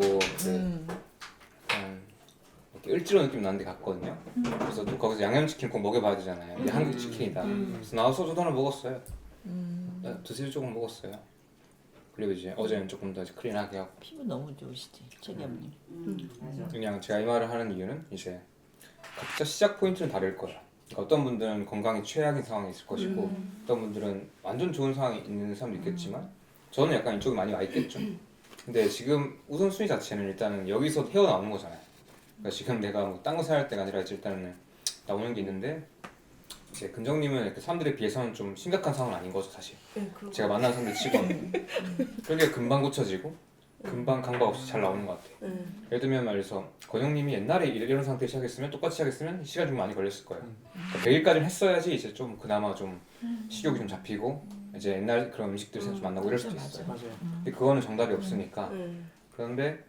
이렇게 을지로 느낌 나는데 갔거든요. 그래서 또 거기서 양념치킨 꼭 먹여봐야 되잖아요. 이게 한국 치킨이다. 그래서 나와서 저도 하나 먹었어요. 두세 주 조금 먹었어요. 그리고 이제 어제는 조금 더 이제 클린하게 하고. 피부 너무 좋으시지, 최기업님. 그냥 제가 이 말을 하는 이유는 이제 각자 시작 포인트는 다를 거예요. 그러니까 어떤 분들은 건강이 최악인 상황이 있을 것이고 어떤 분들은 완전 좋은 상황이 있는 사람도 있겠지만 저는 약간 이쪽에 많이 와 있겠죠. 근데 지금 우선순위 자체는 일단은 여기서 헤어나오는 거잖아요. 그러니까 지금 내가 뭐 딴 거 생각할 때가 아니라 이제 일단은 나오는 게 있는데 이제 근정님은 이렇게 사람들에 비해서는 좀 심각한 상황은 아닌 거죠 사실. 제가 만나는 사람들 치고는 그게 금방 고쳐지고 금방 강박 없이 잘 나오는 것 같아요. 예를 들면 말해서 권영님이 옛날에 이런 상태에 시작했으면 똑같이 시작했으면 시간 좀 많이 걸렸을 거예요. 그러니까 100일까지는 했어야지 이제 좀 그나마 좀 식욕이 좀 잡히고 이제 옛날 그런 음식들 좀 만나고 이럴 수도 있어요. 맞아요. 근데 그거는 정답이 없으니까. 그런데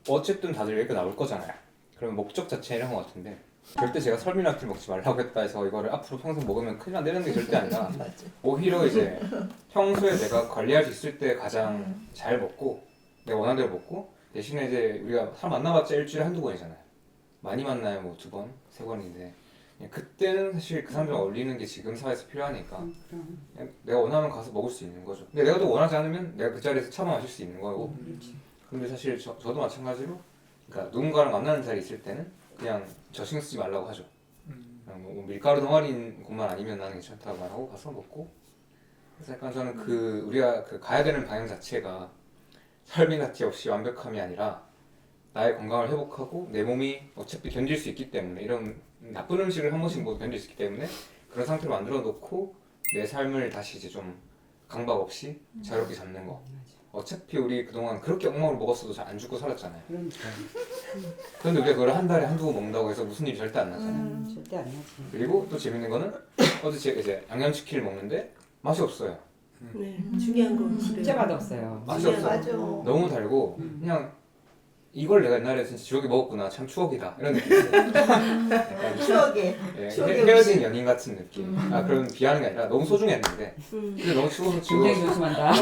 어쨌든 다들 여기가 나올 거잖아요. 그럼 목적 자체는 이런 것 같은데 절대 제가 설미나트를 먹지 말라고 했다 해서 이거를 앞으로 평생 먹으면 큰일 난다는 게 절대 아니라 오히려 이제 평소에 내가 관리할 수 있을 때 가장 잘 먹고 내가 원하는 대로 먹고 대신에 이제 우리가 사람 만나봤자 일주일에 한두 번이잖아요. 많이 만나요 뭐 2번, 3번인데 그때는 사실 그 사람들과 어울리는 게 지금 사회에서 필요하니까 그냥 내가 원하면 가서 먹을 수 있는 거죠. 근데 내가 또 원하지 않으면 내가 그 자리에서 차만 마실 수 있는 거고 근데 사실 저도 마찬가지로 그러니까 누군가를 만나는 자리에 있을 때는 그냥 저 신경 쓰지 말라고 하죠. 그냥 뭐 밀가루 덩어리인 곳만 아니면 나는 괜찮다고 말하고 가서 먹고 그래서 약간 저는 그 우리가 그 가야 되는 방향 자체가 설미나티 없이 완벽함이 아니라 나의 건강을 회복하고 내 몸이 어차피 견딜 수 있기 때문에 이런 나쁜 음식을 한 번씩 못 견딜 수 있기 때문에 그런 상태로 만들어 놓고 내 삶을 다시 이제 좀 강박 없이 자유롭게 잡는 거. 어차피 우리 그동안 그렇게 엉망으로 먹었어도 잘 안 죽고 살았잖아요. 그런데 우리가 그걸 한 달에 한두 번 먹는다고 해서 무슨 일이 절대 안 나잖아요. 절대 안 하지. 그리고 또 재밌는 거는 어제 이제 양념치킨을 먹는데 맛이 없어요. 네, 중요한 건 진짜 맛없어요. 맛이 없어요. 맞아. 너무 달고 그냥 이걸 내가 옛날에 진짜 지옥에 먹었구나 참 추억이다 이런 느낌이에요. 약간 추억에. 예, 추억의 헤어진 음식. 연인 같은 느낌. 아 그런 비하는 게 아니라 너무 소중했는데 근데 너무 추워서 굉장히 지금 조심한다.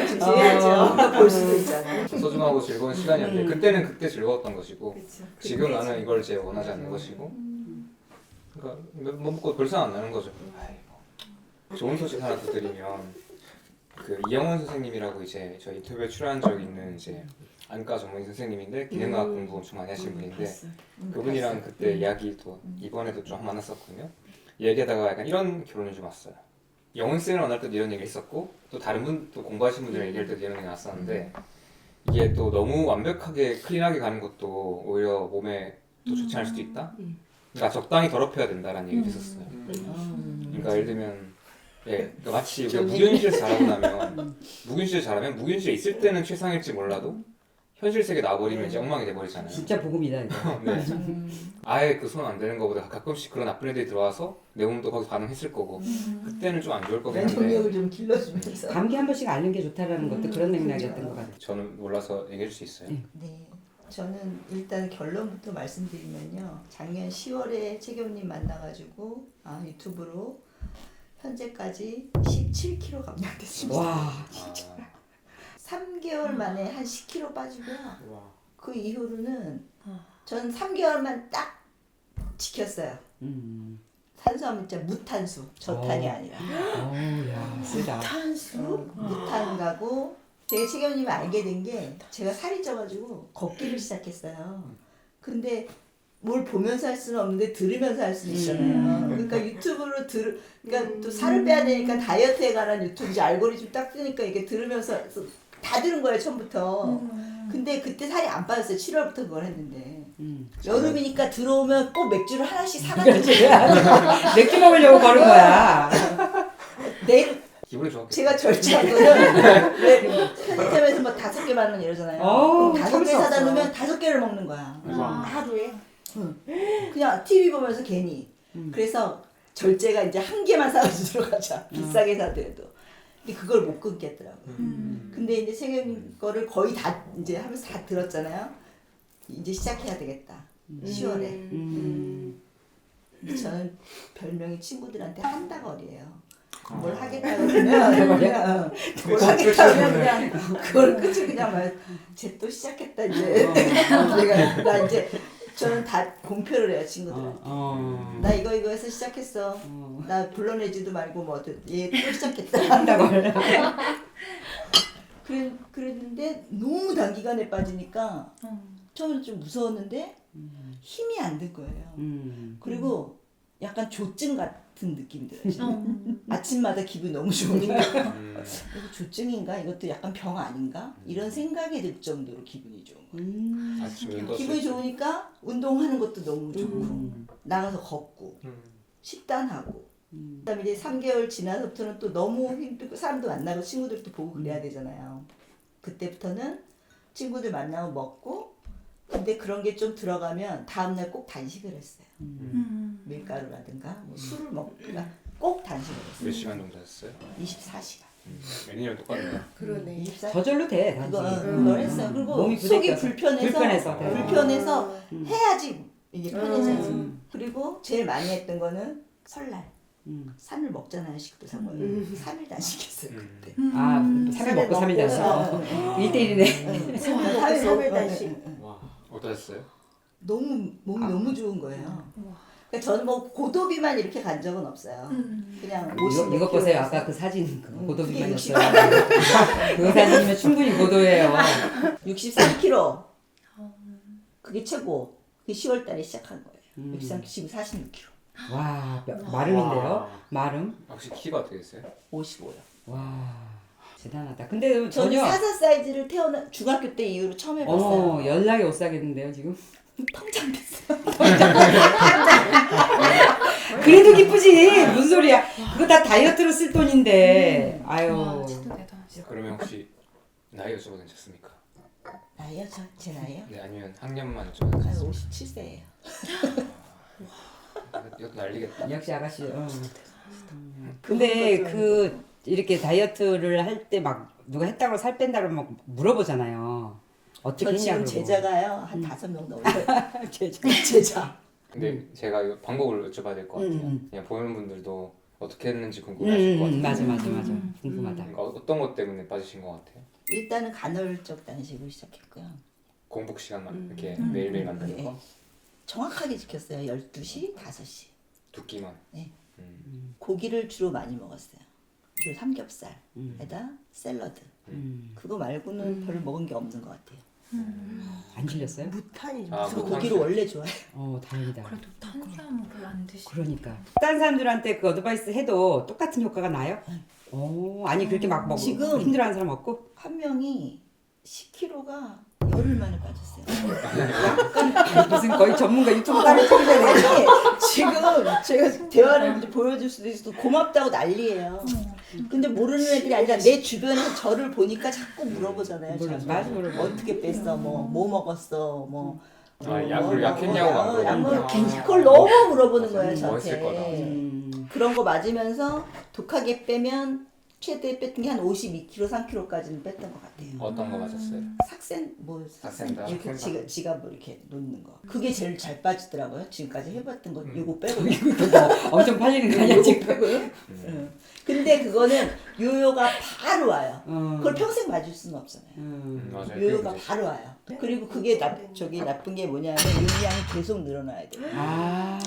조심해야죠. 볼 수도 있잖아요. 소중하고 즐거운 시간이었는데 그때는 그때 즐거웠던 것이고 지금 나는 이걸 이제 원하지 않는 것이고 그러니까 뭐 먹고 벌써 안 나는 거죠. 아이고. 좋은 소식 하나 더 드리면 그 이영원 선생님이라고 이제 저 인터뷰에 출연한 적이 있는 이제 안과 전문의 선생님인데 기능과학 공부 엄청 많이 하신 분인데 그분이랑 그때 이야기도 이번에도 좀 만났었거든요. 얘기하다가 약간 이런 결론이 좀 왔어요. 영원 쌤을 만날 때도 이런 얘기 했었고 또 다른 분 또 공부하신 분들이랑 얘기할 때도 이런 얘기 나왔었는데 이게 또 너무 완벽하게 클린하게 가는 것도 오히려 몸에 더 좋지 않을 수도 있다. 그러니까 적당히 더럽혀야 된다라는 얘기를 했었어요. 음. 그러니까 예를 들면 그러니까 마치 우리가 무균실에서 자라고 나면 무균실에 있을 때는 최상일지 몰라도 현실 세계 나와버리면 이제 엉망이 돼버리잖아요. 진짜 복음이다 이거. 네. 아예 그 손 안 대는 것보다 가끔씩 그런 나쁜 애들이 들어와서 내 몸도 거기서 반응했을 거고 그때는 좀 안 좋을 거긴 한데 면역력을 좀 길러주면서. 감기 한 번씩 앓는 게 좋다라는 것도 그런 맥락이었던 것 같아요. 저는 몰라서 얘기해 줄 수 있어요? 네. 저는 일단 결론부터 말씀드리면요. 작년 10월에 최경님 만나가지고 유튜브로 현재까지 17kg 감량됐습니다. 와, 3개월 만에 한 10kg 빠지고요. 와. 그 이후로는 전 3개월만 딱 지켰어요. 탄수화물자 무탄수, 저탄이 아니라. 야, 쓰다. 탄수? 무탄 가고 제가 최경님을 알게 된 게 제가 살이 쪄가지고 걷기를 시작했어요. 근데 뭘 보면서 할 수는 없는데 들으면서 할 수는 있잖아요. 그러니까 유튜브로 그러니까 또 살을 빼야 되니까 다이어트에 관한 유튜브 이제 알고리즘 딱 뜨니까 이게 들으면서 다 들은 거예요 처음부터. 근데 그때 살이 안 빠졌어요. 7월부터 그걸 했는데. 여름이니까 들어오면 꼭 맥주를 하나씩 사가지고 맥주 먹으려고 걸은 거야. 내일 기분이 좋았겠다. 제가 절제한 거는 왜 편의점에서 뭐 5개 만원 이러잖아요. 어우, 5개 참을 수 사다 없어. 놓으면 5개를 먹는 거야. 하루에? 그냥 TV 보면서 괜히. 그래서 절제가 이제 한 개만 사가지고 들어가자. 비싸게 사더라도. 근데 그걸 못 끊겠더라고요. 근데 이제 최근 거를 거의 다 이제 하면서 다 들었잖아요. 이제 시작해야 되겠다. 10월에. 근데 저는 별명이 친구들한테 한다거리예요. 뭘 하겠다 그러면 그냥 뭘 하겠다 그러면 그냥 그걸 끝이 그냥 쟤 또 시작했다 이제 내가 나 이제 저는 다 공표를 해요 친구들한테. 나 이거 해서 시작했어. 나 불러내지도 말고 얘 또 시작했다 한다고. 그랬는데 너무 단기간에 빠지니까 처음엔 좀 무서웠는데 힘이 안 들 거예요. 그리고 약간 조증 같은 느낌이 들어요. 아침마다 기분이 너무 좋으니까 이거 조증인가? 이것도 약간 병 아닌가? 이런 생각이 들 정도로 기분이 좋은 거예요. 아침에 운동 기분이 좋으니까 운동하는 것도 너무 좋고 나가서 걷고 식단하고 그다음에 이제 3개월 지나서부터는 또 너무 힘들고 사람도 만나고 친구들도 보고 그래야 되잖아요. 그때부터는 친구들 만나고 먹고 근데 그런 게 좀 들어가면 다음날 꼭 단식을 했어요. 밀가루라든가 뭐 술을 먹다가 꼭 단식을 했어요. 몇 시간 정도 하셨어요? 24시간. 매니저 똑같네요. 그러네. 24시간. 저절로 돼. 그걸 했어요. 그리고 몸이 속이 불편해서. 불편해서 해야지 이게 편해져요. 그리고 제일 많이 했던 거는 설날. 3일 먹잖아요 식도사고 3일 단식했어요 그때. 3일 먹고 3일 단식. 1대1이네. 3일 단식. 와. 어떠셨어요? 몸이 너무 좋은 거예요. 그러니까 저는 뭐 고도비만 이렇게 간 적은 없어요. 그냥 50 이거 보세요. kg에서. 아까 그 사진 그 그게 고도비만이었어요. 그 사진이면 충분히 고도예요. 63kg. 그게 최고. 그게 10월달에 시작한 거예요. 63kg 지금 46kg. 와, 마름인데요? 마름? 혹시 키가 어떻게 됐어요? 55요. 와, 대단하다. 근데 저는 전혀 44 사이즈를 중학교 때 이후로 처음 해봤어요. 연락이 못 사겠는데요 지금? 통장 됐어요. 그래도 기쁘지. 무슨 소리야? 그거 다 다이어트로 쓸 돈인데. 아유. 와, 진짜 대단하시다. 그러면 혹시 나이 여쭤봐도 괜찮습니까? 나이요? 제 나이요? 네 아니면 학년만 여쭤봐도 괜찮습니까? 57세예요. 이것도 날리겠다. 역시 아가씨. 근데 그 이렇게 다이어트를 할 때 막 누가 했다고 살 뺀다고 막 물어보잖아요. 어떻게 저 지금 했냐고. 제자가요 한 5명 넘어요. 제자. 근데 제가 이거 방법을 여쭤봐야 될 것 같아요. 그냥 보는 분들도 어떻게 했는지 궁금해하실 것 같아요. 맞아. 궁금하다. 그러니까 어떤 것 때문에 빠지신 것 같아요? 일단은 간헐적 단식을 시작했고요. 공복 시간만 이렇게 매일매일 만드는 거? 정확하게 지켰어요. 12시, 5시. 두 끼만? 네. 고기를 주로 많이 먹었어요. 주로 삼겹살에다 샐러드. 그거 말고는 별로 먹은 게 없는 것 같아요. 안 질렸어요? 무탄이 아, 무슨 무탄. 고기를 원래 좋아해요. 다행이다. 그래도 탄수화물을 안 드시고. 그러니까. 다른 사람들한테 그 어드바이스 해도 똑같은 효과가 나요? 아니 그렇게 막 먹고 지금 힘들어하는 사람 없고? 한 명이 10kg가 열흘 만에 빠졌어요. 무슨 거의 전문가 유튜브를 찍으셔야 되겠네. 아니 지금 제가 대화를 이제 보여줄 수도 있어서 고맙다고 난리예요. 근데 모르는 애들이 아니라 내 주변에서 저를 보니까 자꾸 물어보잖아요. 물론, 자꾸. 맞아, 물어봐요. 어떻게 뺐어? 뭐 먹었어? 뭐 약을 약했냐고 막 물어보고. 그걸 너무 물어보는 거예요 멋있을 거다. 저한테. 그런 거 맞으면서 독하게 빼면 최대 뺐던 게 한 52kg, 3kg까지는 뺐던 것 같아요. 어떤 거 맞았어요? 삭센 삭센다. 이렇게 지갑 뭐 이렇게 놓는 거. 그게 제일 잘 빠지더라고요. 지금까지 해봤던 거 요거 빼고. 엄청 팔리는 거 아니야 지금? 응. 근데 그거는 요요가 바로 와요. 어. 그걸 평생 맞을 수는 없잖아요. 맞아요. 요요가 그게 바로 와요. 그리고 그게 나쁜 게 뭐냐면 용량이 계속 늘어나야 돼요. 아.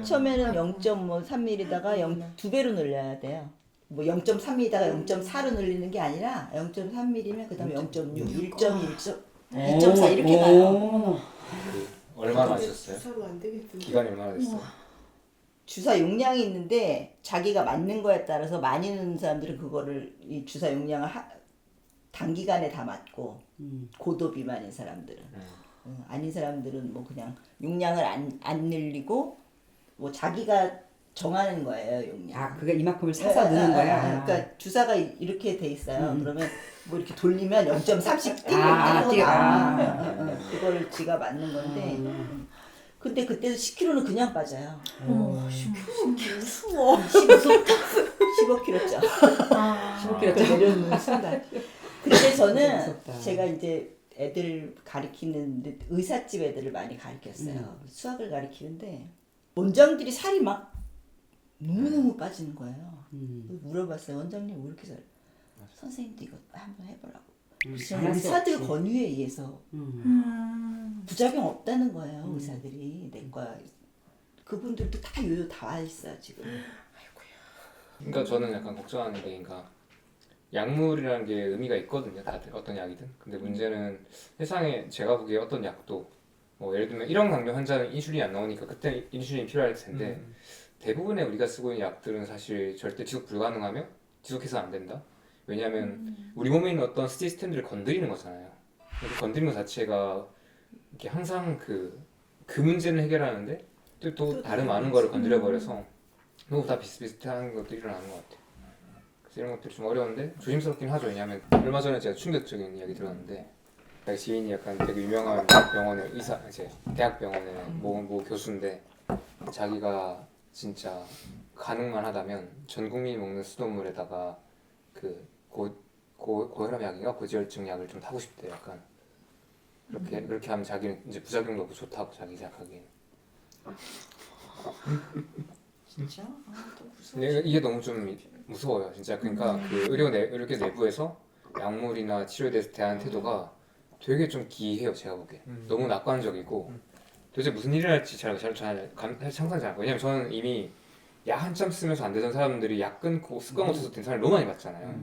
처음에는 0.3mm다가 2배로 늘려야 돼요. 뭐 0.3mm다가 0.4로 늘리는 게 아니라 0.3mm면 그다음에 0.6, 1.1, 2.4 이렇게 가요. 얼마나 하셨어요? 주사로 안 되겠던데. 기간이 얼마나 됐어요? 주사 용량이 있는데 자기가 맞는 거에 따라서 많이 넣는 사람들은 그거를 이 주사 용량을 단기간에 다 맞고 고도 비만인 사람들은 아닌 사람들은 뭐 그냥 용량을 안 늘리고 뭐 자기가 정하는 거예요 용량. 아 그게 이만큼을 사서 넣는 거야. 그러니까 주사가 이렇게 돼 있어요. 그러면 뭐 이렇게 돌리면 0.3씩 뛰고 그거를 지가 맞는 건데. 근데 그때도 10kg는 그냥 빠져요. 15kg죠. 15kg 내려놓는 순간. 근데 저는 무섭다. 제가 이제 애들 가리키는데 의사집 애들을 많이 가리켰어요. 수학을 가리키는데 원장들이 살이 막 너무너무 빠지는 거예요. 물어봤어요. 원장님 왜 이렇게 잘? 선생님도 이거 한번 해보라고. 의사들 권유에 의해서 부작용 없다는 거예요. 의사들이 내과 그분들도 다 요요 다 와 있어요 지금. 그러니까 저는 약간 걱정하는 게 그러니까 약물이라는 게 의미가 있거든요. 다들 어떤 약이든. 근데 문제는 세상에 제가 보기에 어떤 약도 뭐 예를 들면 1형 당뇨 환자는 인슐린이 안 나오니까 그때 인슐린이 필요할 텐데 대부분의 우리가 쓰고 있는 약들은 사실 절대 지속 불가능하며 지속해서 안 된다. 왜냐하면 우리 몸에 있는 어떤 시스템들을 건드리는 거잖아요. 그 건드리는 것 자체가 이렇게 항상 그 문제는 해결하는데 또 다른 많은 거를 건드려 버려서 너무 다 비슷비슷한 것들이 일어나는 것 같아요. 그래서 이런 것들이 좀 어려운데 조심스럽긴 하죠. 왜냐하면 얼마 전에 제가 충격적인 이야기 들었는데 자기 지인이 약간 되게 유명한 병원의 의사, 이제 대학병원의 모 교수인데 자기가 진짜 가능만 하다면 전 국민이 먹는 수돗물에다가 그 고혈압 약인가 고지혈증 약을 좀 타고 싶대. 약간 그렇게 하면 자기는 이제 부작용도 없고 좋다고 자기 생각하기엔. 진짜? 또 무서워. 근데 이게 너무 좀 무서워요 진짜. 그러니까 그 의료계 내부에서 약물이나 치료에 대해서 대한 태도가 되게 좀 기이해요 제가 보기에. 너무 낙관적이고 도대체 무슨 일을 할지 잘 상상이 잘 안 가요. 왜냐면 저는 이미 약 한참 쓰면서 안 되던 사람들이 약 끊고 습관 고쳐서 된 사람을 너무 많이 봤잖아요.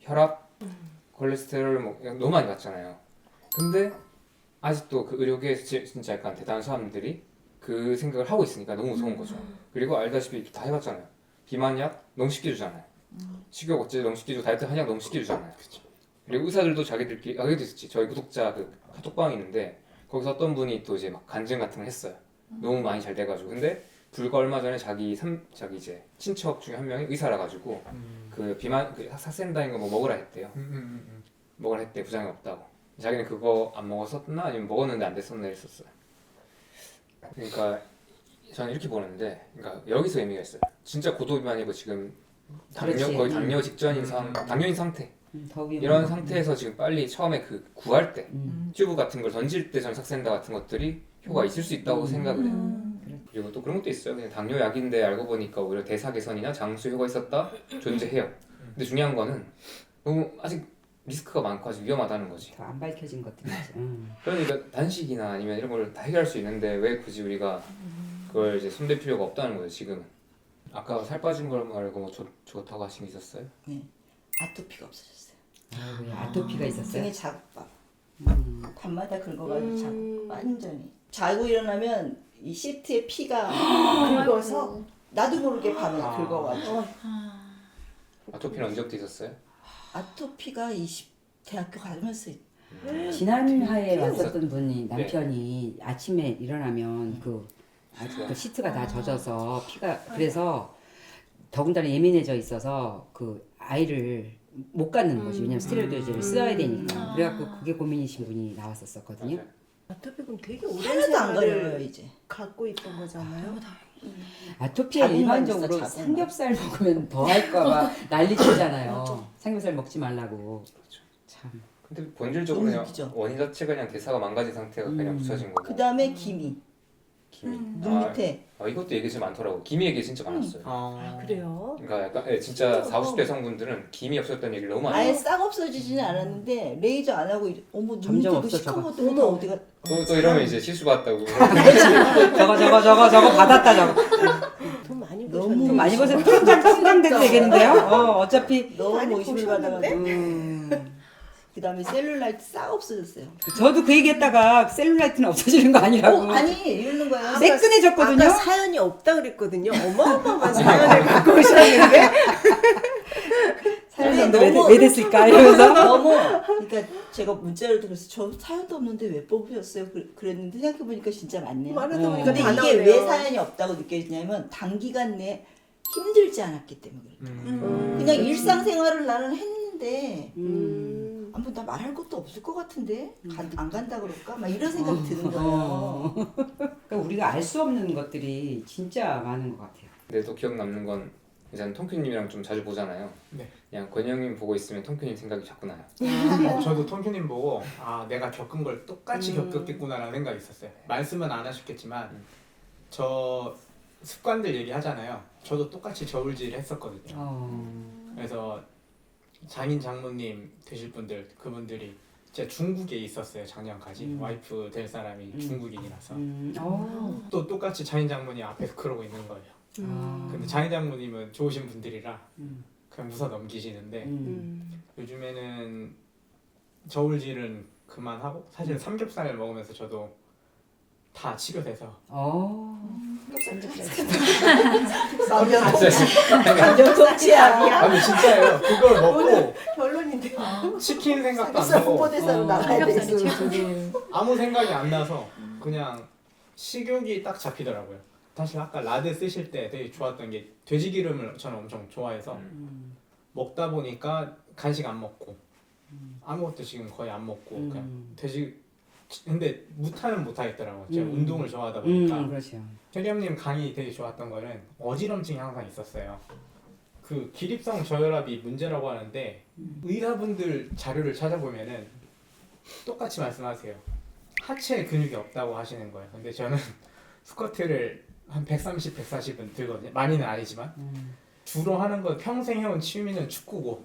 혈압, 콜레스테롤 뭐 너무 많이 봤잖아요. 근데 아직도 그 의료계에서 진짜 약간 대단한 사람들이 그 생각을 하고 있으니까 너무 무서운 거죠. 그리고 알다시피 다 해봤잖아요. 비만약 너무 쉽게 주잖아요. 식욕 억제 너무 쉽게 주고 다이어트 한약 너무 쉽게 주잖아요. 그리고 의사들도 자기들끼리 여기도 있었지. 저희 구독자 그 카톡방이 있는데 거기서 어떤 분이 또 이제 막 간증 같은 걸 했어요. 너무 많이 잘 돼가지고. 근데 불과 얼마 전에 자기 이제 친척 중에 한 명이 의사라 가지고 그 비만 그 사센다인 거 뭐 먹으라 했대요. 먹으라 했대. 부작용 없다고. 자기는 그거 안 먹었었나 아니면 먹었는데 안 됐었나 했었어요. 그러니까 저는 이렇게 보는데, 그러니까 여기서 의미가 있어요. 진짜 고도 비만이고 지금 거의 당뇨 직전인 당뇨인 상태. 이런 상태에서 지금 빨리 처음에 그 구할 때 튜브 같은 걸 던질 때 전 삭센다 같은 것들이 효과가 있을 수 있다고 생각을 해요. 그리고 또 그런 것도 있어요. 그냥 당뇨약인데 알고 보니까 오히려 대사 개선이나 장수 효과가 있었다 존재해요. 근데 중요한 거는 너무 아직 리스크가 많고 아직 위험하다는 거지. 더 안 밝혀진 것들이지. 그러니까 단식이나 아니면 이런 걸 다 해결할 수 있는데 왜 굳이 우리가 그걸 이제 손댈 필요가 없다는 거예요 지금은. 아까 살 빠진 걸 말고 뭐 좋다고 하신 게 있었어요? 네. 아토피가 없어졌어요. 아토피가 있었어요. 등에 자극밥. 밤마다 긁어가지고 자극 완전히. 자고 일어나면 이 시트에 피가 긁어서 나도 모르게 밤에 긁어가지고. 아토피는 언제부터 있었어요? 아토피가 대학교 가면서 지난화에 음. 왔었던 분이 남편이 아침에 일어나면 그 시트가 다 젖어서 피가 그래서 더군다나 예민해져 있어서 그 아이를 못 갖는 거지. 왜냐면 스테로이드를 써야 되니까. 그래갖고 그게 고민이신 분이 나왔었거든요. 맞아요. 아토피는 되게 오랜 하나도 안 가려요 생활을 이제. 갖고 있던 거잖아요. 아토피에 자궁만 일반적으로 있어, 자궁만. 삼겹살 먹으면 더 할까봐 난리치잖아요. 삼겹살 먹지 말라고. 참. 근데 본질적으로 너무 그냥 웃기죠? 원인 자체가 그냥 대사가 망가진 상태가 그냥 붙여진 거고. 그 다음에 기미. 기미. 눈 밑에. 이것도 얘기 좀 많더라고. 기미 얘기 진짜 많았어요. 아, 그래요? 그러니까 약간 진짜 40, 50대 여성분들은 기미 없었다는 얘기를 너무 많이 아예 해요. 싹 없어지지는 않았는데 레이저 안 하고 어머 눈 점점 밑에 그 없어져가. 시커먼 것도 또 어디가 또 이러면 이제 실수 봤다고. 저거 받았다 저거. 돈 많이 너무 버셨네. 좀 많이 보세요. 통장돼도 되겠는데요? 어차피. 너무 많이 의심을 보셨는데? 받아가지고 그 다음에 셀룰라이트 싹 없어졌어요. 저도 그 얘기했다가 셀룰라이트는 없어지는 거 아니라고. 아니 이러는 거예요. 매끈해졌거든요. 아까 사연이 없다 그랬거든요. 어마어마한 사연을 갖고 오셨는데. 사연도 너무- 왜 됐을까 이러면서. 너무 그러니까 제가 문자를 들어서 저 사연도 없는데 왜 뽑으셨어요? 그랬는데 생각해보니까 진짜 많네요. 말하다 보니까 근데 다 이게 나오네요. 왜 사연이 없다고 느껴지냐면 단기간 내에 힘들지 않았기 때문에 그래요. 그냥 일상생활을 나는 했는데 아무 나 말할 것도 없을 것 같은데 안 간다 그럴까? 막 이런 생각이 드는 거예요. 그러니까 우리가 알 수 없는 것들이 진짜 많은 것 같아요. 근데 또 기억 남는 건 이제는 통큐님이랑 좀 자주 보잖아요. 네. 그냥 권영님 보고 있으면 통큐님 생각이 자꾸 나요. 저도 통큐님 보고 내가 겪은 걸 똑같이 겪었겠구나라는 생각이 있었어요. 말씀은 안 하셨겠지만 저 습관들 얘기하잖아요. 저도 똑같이 저울질 했었거든요. 그래서 장인 장모님 되실 분들 그분들이 제가 중국에 있었어요. 작년까지 와이프 될 사람이 중국인이라서 또 똑같이 장인 장모님 앞에서 그러고 있는 거예요. 근데 장인 장모님은 좋으신 분들이라 그냥 웃어 넘기시는데 요즘에는 저울질은 그만하고 사실 삼겹살을 먹으면서 저도 다 치료돼서 완전 속치야. 아니 진짜예요. 그걸 먹고 결론인데요. 치킨 생각도 안 삼겹살 나고 홍보대사로 나가야 돼. 삼겹살이 최고지. 아무 생각이 안 나서 그냥 식욕이 딱 잡히더라고요. 사실 아까 라드 쓰실 때 되게 좋았던 게 돼지 기름을 저는 엄청 좋아해서 먹다 보니까 간식 안 먹고 아무것도 지금 거의 안 먹고 그냥 돼지 근데 무타는 못 하겠더라고요. 제가 운동을 좋아하다 보니까 그렇죠. 최리엄님 강의 되게 좋았던 거는 어지럼증이 항상 있었어요. 그 기립성 저혈압이 문제라고 하는데 의사분들 자료를 찾아보면은 똑같이 말씀하세요. 하체 근육이 없다고 하시는 거예요. 근데 저는 스쿼트를 한 130, 140은 들거든요. 많이는 아니지만 주로 하는 건 평생 해온 취미는 축구고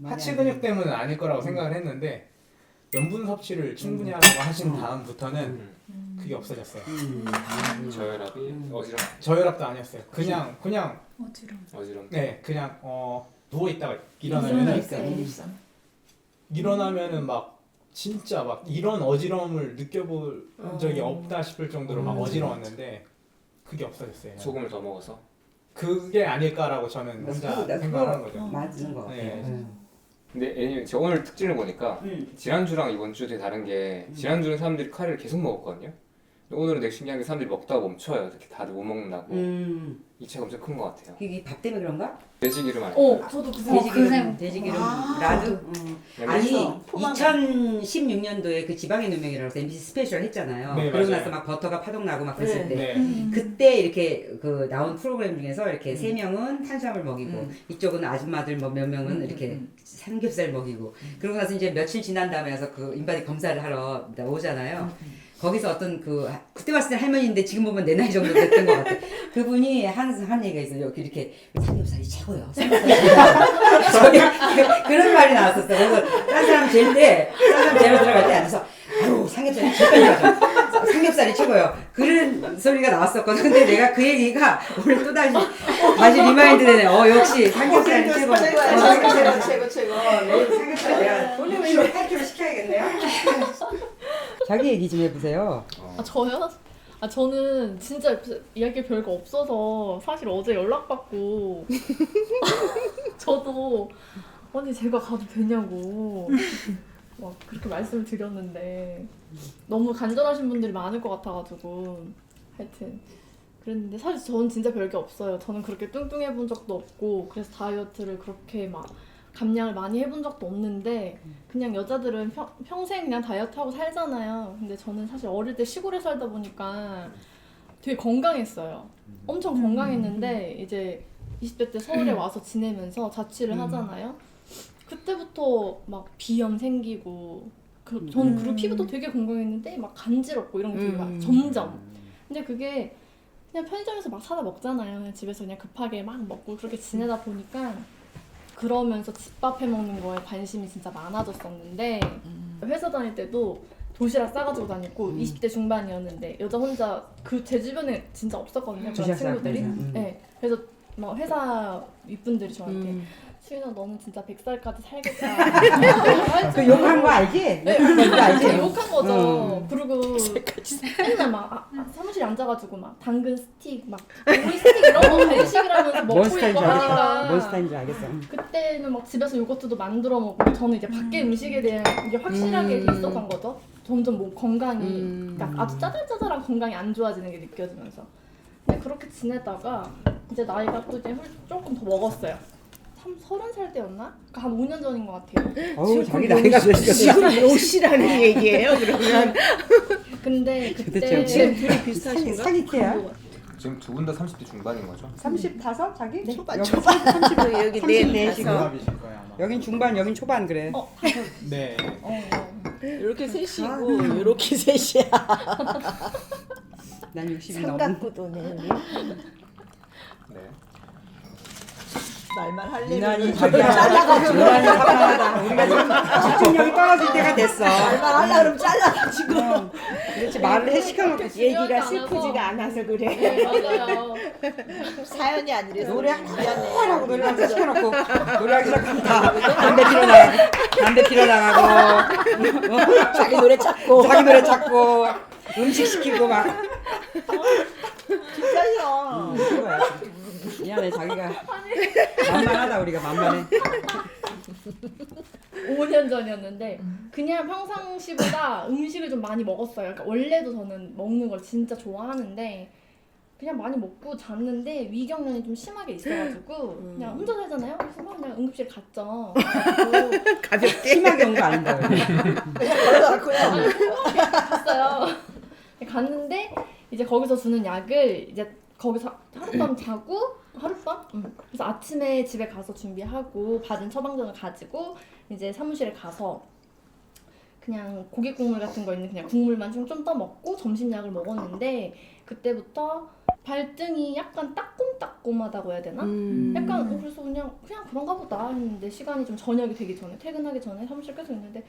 하체 근육 때문은 아닐 거라고 생각을 했는데 염분 섭취를 충분히 하라고 하신 다음부터는 그게 없어졌어요. 저혈압이 저혈압도 아니었어요. 그냥 어지러워. 네 그냥 누워 있다가 일어나면은 막 진짜 막 이런 어지러움을 느껴볼 적이 없다 싶을 정도로 막 어지러웠는데 그게 없어졌어요. 소금을 더 먹어서. 그게 아닐까라고 저는 혼자 생각하는 거죠. 맞는 것 같아요. 네. 근데 애님 제가 오늘 특징을 보니까 지난주랑 이번 주 되게 다른 게 지난주는 사람들이 카레를 계속 먹었거든요. 근데 오늘은 되게 신기한 게 사람들이 먹다가 멈춰요. 이렇게 다들 못 먹는다고. 이 차가 엄청 큰 것 같아요. 이게 밥 때문에 그런가? 돼지 기름 아니에요? 저도 돼지 기름 라드. 아니 2016년도에 그 지방의 누명이라고 해서 MBC 스페셜 했잖아요. 네, 그러고 맞아요. 나서 막 버터가 파동 나고 막 그랬을 때 네. 그때 이렇게 그 나온 프로그램 중에서 이렇게 세 명은 탄수화물 먹이고 이쪽은 아줌마들 뭐 몇 명은 이렇게 삼겹살 먹이고 그러고 나서 이제 며칠 지난 다음에 와서 그 인바디 검사를 하러 오잖아요. 거기서 어떤 그때 봤을 때 할머니인데 지금 보면 내 나이 정도 됐던 것 같아. 그분이 한 얘기가 있어요. 이렇게 삼겹살이 최고요. 삼겹살이 최고요. 그런 말이 나왔었어요. 그래서 딴 사람 잴 때, 딴 사람 재러 들어갈 때 앉아서 아유 삼겹살이 최고죠. 삼겹살이 최고요. 그런 소리가 나왔었거든. 근데 내가 그 얘기가 오늘 또 다시 리마인드 되네. 역시 삼겹살이 최고. 최고. 삼겹살 내가 오늘 이거 탈출을 시켜야겠네요. 자기 얘기 좀 해보세요. 저요? 저는 진짜 이야기 별거 없어서 사실 어제 연락받고 저도 언니 제가 가도 되냐고 막 그렇게 말씀을 드렸는데 너무 간절하신 분들이 많을 것 같아가지고 하여튼 그랬는데 사실 저는 진짜 별게 없어요. 저는 그렇게 뚱뚱해 본 적도 없고 그래서 다이어트를 그렇게 막 감량을 많이 해본 적도 없는데 그냥 여자들은 평생 그냥 다이어트하고 살잖아요. 근데 저는 사실 어릴 때 시골에 살다 보니까 되게 건강했어요. 엄청 건강했는데 이제 20대 때 서울에 와서 지내면서 자취를 하잖아요. 그때부터 막 비염 생기고 저는 그리고 피부도 되게 건강했는데 막 간지럽고 이런 게 되게 막 점점. 근데 그게 그냥 편의점에서 막 사다 먹잖아요. 그냥 집에서 그냥 급하게 막 먹고 그렇게 지내다 보니까 그러면서 집밥 해 먹는 거에 관심이 진짜 많아졌었는데 회사 다닐 때도 도시락 싸가지고 다녔고 20대 중반이었는데 여자 혼자 그 제 주변에 진짜 없었거든요. 그런 친구들이. 네. 그래서 막 회사 윗분들이 저한테 수인아 너는 진짜 100살까지 살겠다. 그 욕한 거 알지? 네, 욕한 거 알지? 욕한 거죠. 그리고 맨날 막 사무실에 앉아가지고 막 당근 스틱, 막 오이 스틱 이런 거 간식이라면서 먹고 뭔 스타일인지 있고 알겠어. 하니까 뭔 스타일인지 알겠어. 그때는 막 집에서 요거트도 만들어 먹고 저는 이제 밖에 음식에 대한 이게 확실하게 돼 있었던 거죠. 점점 뭐 건강이 그러니까 아주 짜잘짜잘한 건강이 안 좋아지는 게 느껴지면서 근데 그렇게 지내다가 이제 나이가 또 이제 조금 더 먹었어요. 30살 때였나? 그러니까 한 5년 전인 것 같아요. 어우 자기 나이가 몇이야? 지금 몇이라는 얘기예요 그러면? 근데 그때 지금 둘이 비슷하신가? 사기캐야? 지금 두 분 다 30대 중반인 거죠? 35 자기? 네. 초반 30은 여기 34 지금. 중갑이실 거예요 아마. 여긴 중반 여긴 초반 그래. 네. 이렇게 셋이고 이렇게 셋이야. 난 60이 넘은. 삼각구도네 우리. 네. 말만 유난히 하려면 자기야. 유난히 화나다. 우리가 지금 집중력이 떨어질 때가 됐어. 말만 하려 그러면 잘라가지고 그렇지 말을 해 시켜놓고 얘기가 슬프지가 않아서 그래. 네, 맞아요. 사연이 아니라서 노래 미안해. 하라고 노래하면서 시켜놓고 노래하기 시작하면 다 담배 피러 나가고 담배 피러 나가고 자기 노래 찾고 자기 노래 찾고 음식 시키고 막 진짜요. 그거야. 미안해 자기가 만만하다 우리가 만만해. 5년 전이었는데 그냥 평상시보다 음식을 좀 많이 먹었어요. 그러니까 원래도 저는 먹는 걸 진짜 좋아하는데 그냥 많이 먹고 잤는데 위경련이 좀 심하게 있어가지고 그냥 혼자 살잖아요. 그래서 막 그냥 응급실 갔죠. 가볍게. 심하게 온 거 아닌가? 갔어요. 갔는데 이제 거기서 주는 약을 이제 거기서 하룻밤 자고 하룻밤? 그래서 아침에 집에 가서 준비하고 받은 처방전을 가지고 이제 사무실에 가서 그냥 고기 국물 같은 거 있는 그냥 국물만 좀 떠먹고 점심약을 먹었는데 그때부터 발등이 약간 따끔따끔하다고 해야 되나? 약간 그래서 그냥 그런가 보다 했는데 시간이 좀 저녁이 되기 전에 퇴근하기 전에 사무실 계속 있는데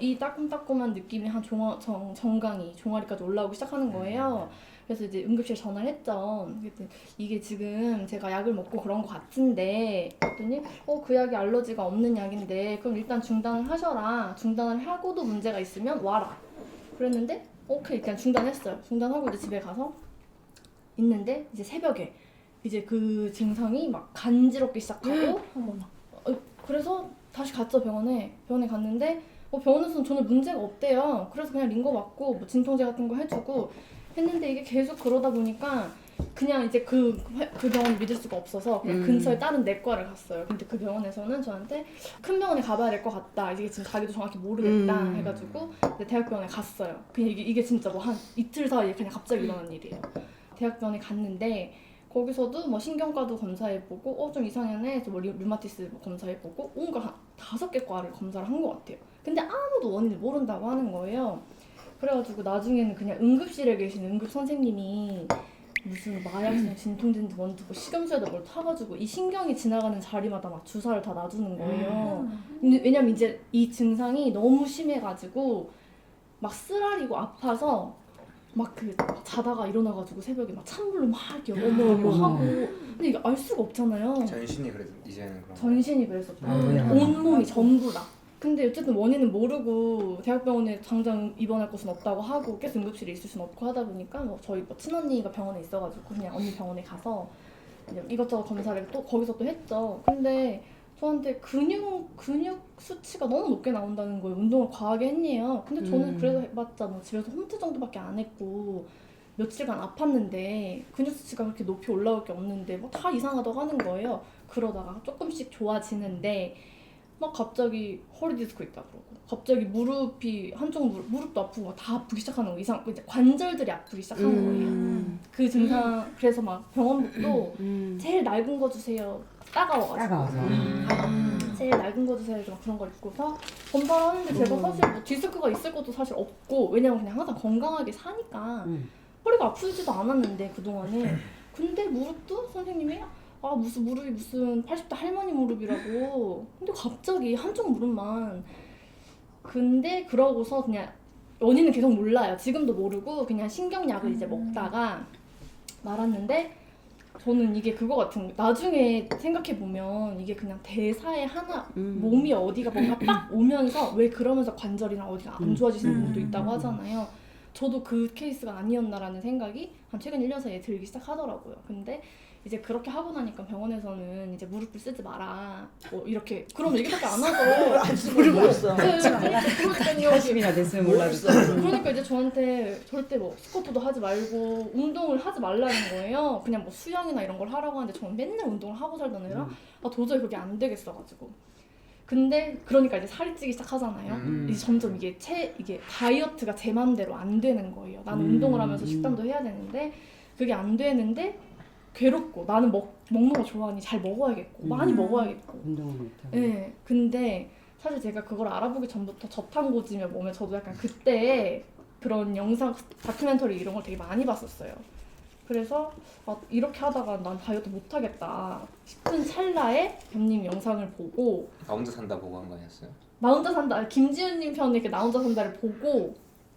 이 따끔따끔한 느낌이 한 정강이 종아리까지 올라오기 시작하는 거예요. 그래서 이제 응급실 전화를 했죠. 그랬더니 이게 지금 제가 약을 먹고 그런 것 같은데 그랬더니 그 약이 알러지가 없는 약인데 그럼 일단 중단을 하셔라. 중단을 하고도 문제가 있으면 와라. 그랬는데 오케이 그냥 중단했어요. 중단하고 이제 집에 가서 있는데 이제 새벽에 이제 그 증상이 막 간지럽기 시작하고 그래서 다시 갔죠 병원에 갔는데 병원에서는 전혀 문제가 없대요. 그래서 그냥 링거 맞고 뭐 진통제 같은 거 해주고 했는데 이게 계속 그러다 보니까 그냥 이제 그 병원을 믿을 수가 없어서 그냥 근처에 다른 내과를 갔어요. 근데 그 병원에서는 저한테 큰 병원에 가봐야 될 것 같다. 이게 지금 자기도 정확히 모르겠다 해가지고 대학병원에 갔어요. 그냥 이게 진짜 뭐 한 이틀 사이에 그냥 갑자기 일어난 일이에요. 대학병원에 갔는데 거기서도 뭐 신경과도 검사해보고 좀 이상하네. 뭐 류마티스 검사해보고 온갖 한 5개 과를 검사를 한 것 같아요. 근데 아무도 원인을 모른다고 하는 거예요. 그래가지고 나중에는 그냥 응급실에 계신 응급 선생님이 무슨 마약성 진통제인지 뭔지 뭐 식염수에다 뭘 타가지고 이 신경이 지나가는 자리마다 막 주사를 다 놔주는 거예요. 근데 왜냐면 이제 이 증상이 너무 심해가지고 막 쓰라리고 아파서 막 자다가 일어나가지고 새벽에 막 찬물로 막 이렇게 하고 근데 이게 알 수가 없잖아요. 전신이 그래도 이제는 그런 전신이 그래서 온몸이 전부 다. 근데 어쨌든 원인은 모르고 대학병원에 당장 입원할 곳은 없다고 하고 계속 응급실에 있을 수는 없고 하다 보니까 저희 친언니가 병원에 있어가지고 그냥 언니 병원에 가서 이것저것 검사를 또 거기서 또 했죠. 근데 저한테 근육 수치가 너무 높게 나온다는 거예요. 운동을 과하게 했니요. 근데 저는 그래도 해봤자 뭐 집에서 홈트 정도밖에 안 했고 며칠간 아팠는데 근육 수치가 그렇게 높이 올라올 게 없는데 뭐 다 이상하다고 하는 거예요. 그러다가 조금씩 좋아지는데 막 갑자기 허리 디스크 있다 그러고 갑자기 무릎이 한쪽 무릎도 아프고 막 다 아프기 시작하는 거예요. 이제 관절들이 아프기 시작하는 거예요. 그 증상 그래서 막 병원복도 제일 낡은 거 주세요. 따가워가지고 따가워서. 제일 낡은 거 주세요. 막 그런 걸 입고서 검사를 하는데 제가 사실 뭐 디스크가 있을 것도 사실 없고 왜냐면 그냥 항상 건강하게 사니까 허리가 아프지도 않았는데 그동안에 근데 무릎도 선생님이 무슨 무릎이 무슨 80대 할머니 무릎이라고 근데 갑자기 한쪽 무릎만 근데 그러고서 그냥 원인은 계속 몰라요. 지금도 모르고 그냥 신경약을 이제 먹다가 말았는데 저는 이게 그거 같은 거 나중에 생각해보면 이게 그냥 대사의 하나 몸이 어디가 뭔가 빡 오면서 왜 그러면서 관절이나 어디가 안 좋아지시는 분도 있다고 하잖아요. 저도 그 케이스가 아니었나라는 생각이 한 최근 1년 사이에 들기 시작하더라고요. 근데 이제 그렇게 하고 나니까 병원에서는 이제 무릎을 쓰지 마라 뭐 이렇게 그런 얘기밖에 안 하죠. 무릎을 써. 그러니까요. 80이나 됐으면 몰라도. 그러니까 이제 저한테 절대 뭐 스쿼트도 하지 말고 운동을 하지 말라는 거예요. 그냥 뭐 수영이나 이런 걸 하라고 하는데 저는 맨날 운동을 하고 살던 애라 도저히 그게 안 되겠어가지고. 근데 그러니까 이제 살이 찌기 시작하잖아요. 이제 점점 이게 다이어트가 제 맘대로 안 되는 거예요. 나는 운동을 하면서 식단도 해야 되는데 그게 안 되는데 괴롭고 나는 먹는 거 좋아하니 잘 먹어야겠고 많이 먹어야겠고 운동을 못하고. 네, 근데 사실 제가 그걸 알아보기 전부터 저탄고지며 몸에 저도 약간 그때 그런 영상 다큐멘터리 이런 걸 되게 많이 봤었어요. 그래서 이렇게 하다가 난 다이어트 못하겠다 싶은 찰나에 견님 영상을 보고 나 혼자 산다 보고 한 거 아니었어요? 나 혼자 산다 김지훈님 편에 이렇게 나 혼자 산다를 보고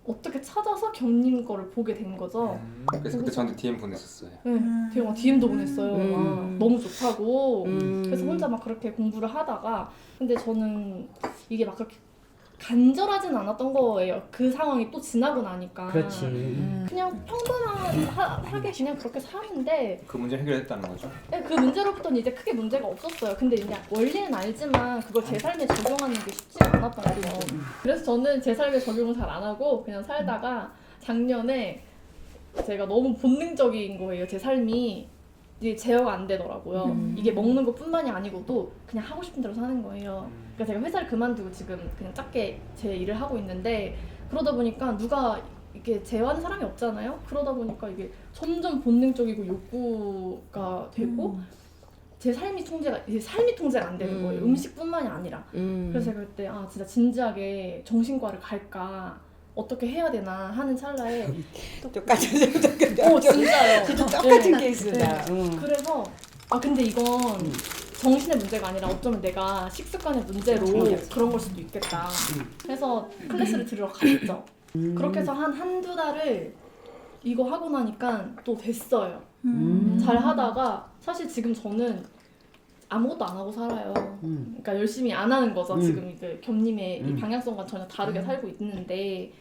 어떻게 찾아서 견님 거를 보게 된 거죠. 그래서 그때 저한테 DM 보냈었어요. 네, 되게 막 DM도 보냈어요. 막 너무 좋다고. 그래서 혼자 막 그렇게 공부를 하다가 근데 저는 이게 막 그렇게 간절하진 않았던 거예요. 그 상황이 또 지나고 나니까. 그렇지. 그냥 평범하게 그냥 그렇게 사는데 그 문제 해결했다는 거죠? 네, 그 문제로부터는 이제 크게 문제가 없었어요. 근데 이제 원리는 알지만 그걸 제 삶에 적용하는 게 쉽지 않았던 거죠. 그래서 저는 제 삶에 적용을 잘 안 하고 그냥 살다가 작년에 제가 너무 본능적인 거예요. 제 삶이 이게 제어가 안 되더라고요. 이게 먹는 것뿐만이 아니고도 그냥 하고 싶은 대로 사는 거예요. 그러니까 제가 회사를 그만두고 지금 그냥 작게 제 일을 하고 있는데 그러다 보니까 누가 이렇게 제어하는 사람이 없잖아요. 그러다 보니까 이게 점점 본능적이고 욕구가 되고 제 삶이 통제가 안 되는 거예요. 음식뿐만이 아니라. 그래서 제가 그때 진짜 진지하게 정신과를 갈까 어떻게 해야 되나 하는 찰나에 똑같은 진짜요. 진짜 똑같은 네. 케이스다. 그래서 근데 이건 정신의 문제가 아니라 어쩌면 내가 식습관의 문제로 그런 걸 수도 있겠다. 그래서 클래스를 들으러 갔죠. 그렇게 해서 한두 달을 이거 하고 나니까 또 됐어요. 잘 하다가 사실 지금 저는 아무것도 안 하고 살아요. 그러니까 열심히 안 하는 거죠. 지금 이제 겸님의 이 방향성과 전혀 다르게 살고 있는데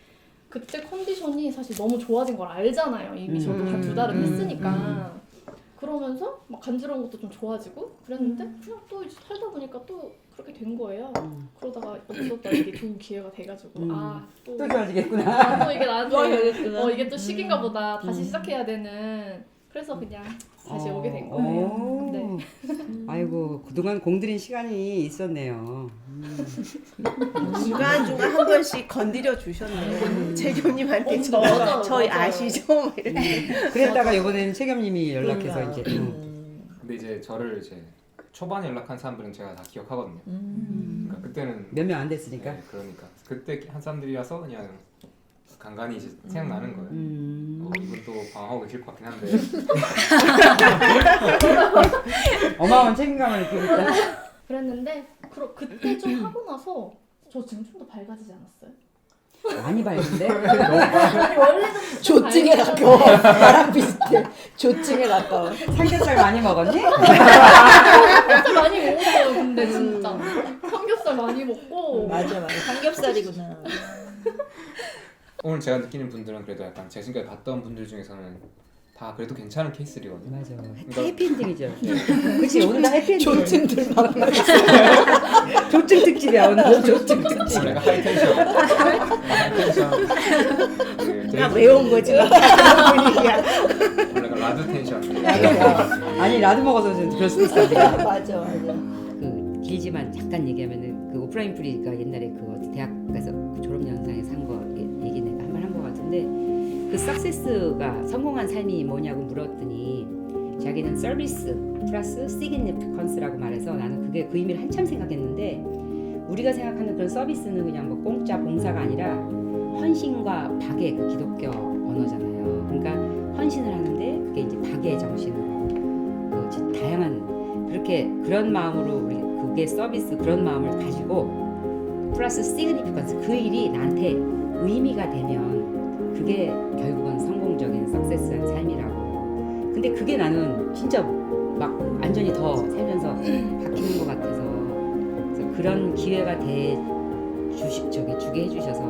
그때 컨디션이 사실 너무 좋아진 걸 알잖아요. 이미 저도 한 2달은 했으니까. 그러면서 막 간지러운 것도 좀 좋아지고 그랬는데 그냥 또 이제 살다 보니까 또 그렇게 된 거예요. 그러다가 어쩌다 이게 좋은 기회가 돼가지고 또 좋아지겠구나. 또 이게 나한테 이게 또 시기인가 보다 다시 시작해야 되는 그래서 그냥 다시 오게 된 거예요. 네. 아이고 그동안 공들인 시간이 있었네요. 중간중간 한 번씩 건드려 주셨네요. 재겸님한테 맞아. 저희 아시죠? 이렇게. 그랬다가 이번에는 최겸님이 연락해서 이제 근데 이제 저를 이제 초반에 연락한 사람들은 제가 다 기억하거든요. 그러니까 그때는 몇 명 안 됐으니까. 네, 그러니까 그때 한 사람들이라서 그냥 간간히 이제 생각나는 거예요. 이것도 방황하고 계실 것 같긴 한데 어마어마한 책임감을 느끼고 있다. 그랬는데 그때 좀 하고 나서 저 지금 좀 더 밝아지지 않았어요? 많이 밝은데? 아니 원래 좀 조증에 가까워. 나랑 비슷해. 조증에 가까워. 삼겹살 많이 먹었니? 삼겹살 많이 먹었어요. 근데 진짜 삼겹살 많이 먹고 맞아. 삼겹살이구나. 오늘 제가 느끼는 분들은 그래도 약간 제 지금까지 봤던 분들 중에서는 다 그래도 괜찮은 케이스들이거든요. 맞아. 그러니까- 해피엔딩이죠. 그렇지 오늘 다 해피엔딩. 조증들 막 조증 특집이야 오늘. 조증 특집. 원래가 하이텐션. 하이텐션. 그 나 외운 거지 막 분위기야. 원래가 라드 텐션. 아니 라드 먹어서 그럴 수도 있어. 내가. 맞아. 그 길지만 잠깐 얘기하면은 그 오프라 윈프리가 옛날에 그 대학 가서 그 졸업 영상에서 한 거 얘기 내가 한 번 한 거 같은데 그 석세스가 성공한 삶이 뭐냐고 물었더니 자기는 서비스 플러스 시그니피컨스라고 말해서 나는 그게 그 의미를 한참 생각했는데 우리가 생각하는 그런 서비스는 그냥 뭐 공짜 봉사가 아니라 헌신과 박애 그 기독교 언어잖아요. 그러니까 헌신을 하는데 그게 이제 박애 정신으로 그 이제 다양한 그렇게 그런 마음으로 우리 그게 서비스 그런 마음을 가지고 플러스 시그니피컨스 그 일이 나한테 의미가 되면 그게 결국은 성공적인 석세스한 삶이라고. 근데 그게 나는 진짜 막 완전히 더 살면서 바뀌는 것 같아서 그래서 그런 기회가 주게 해주셔서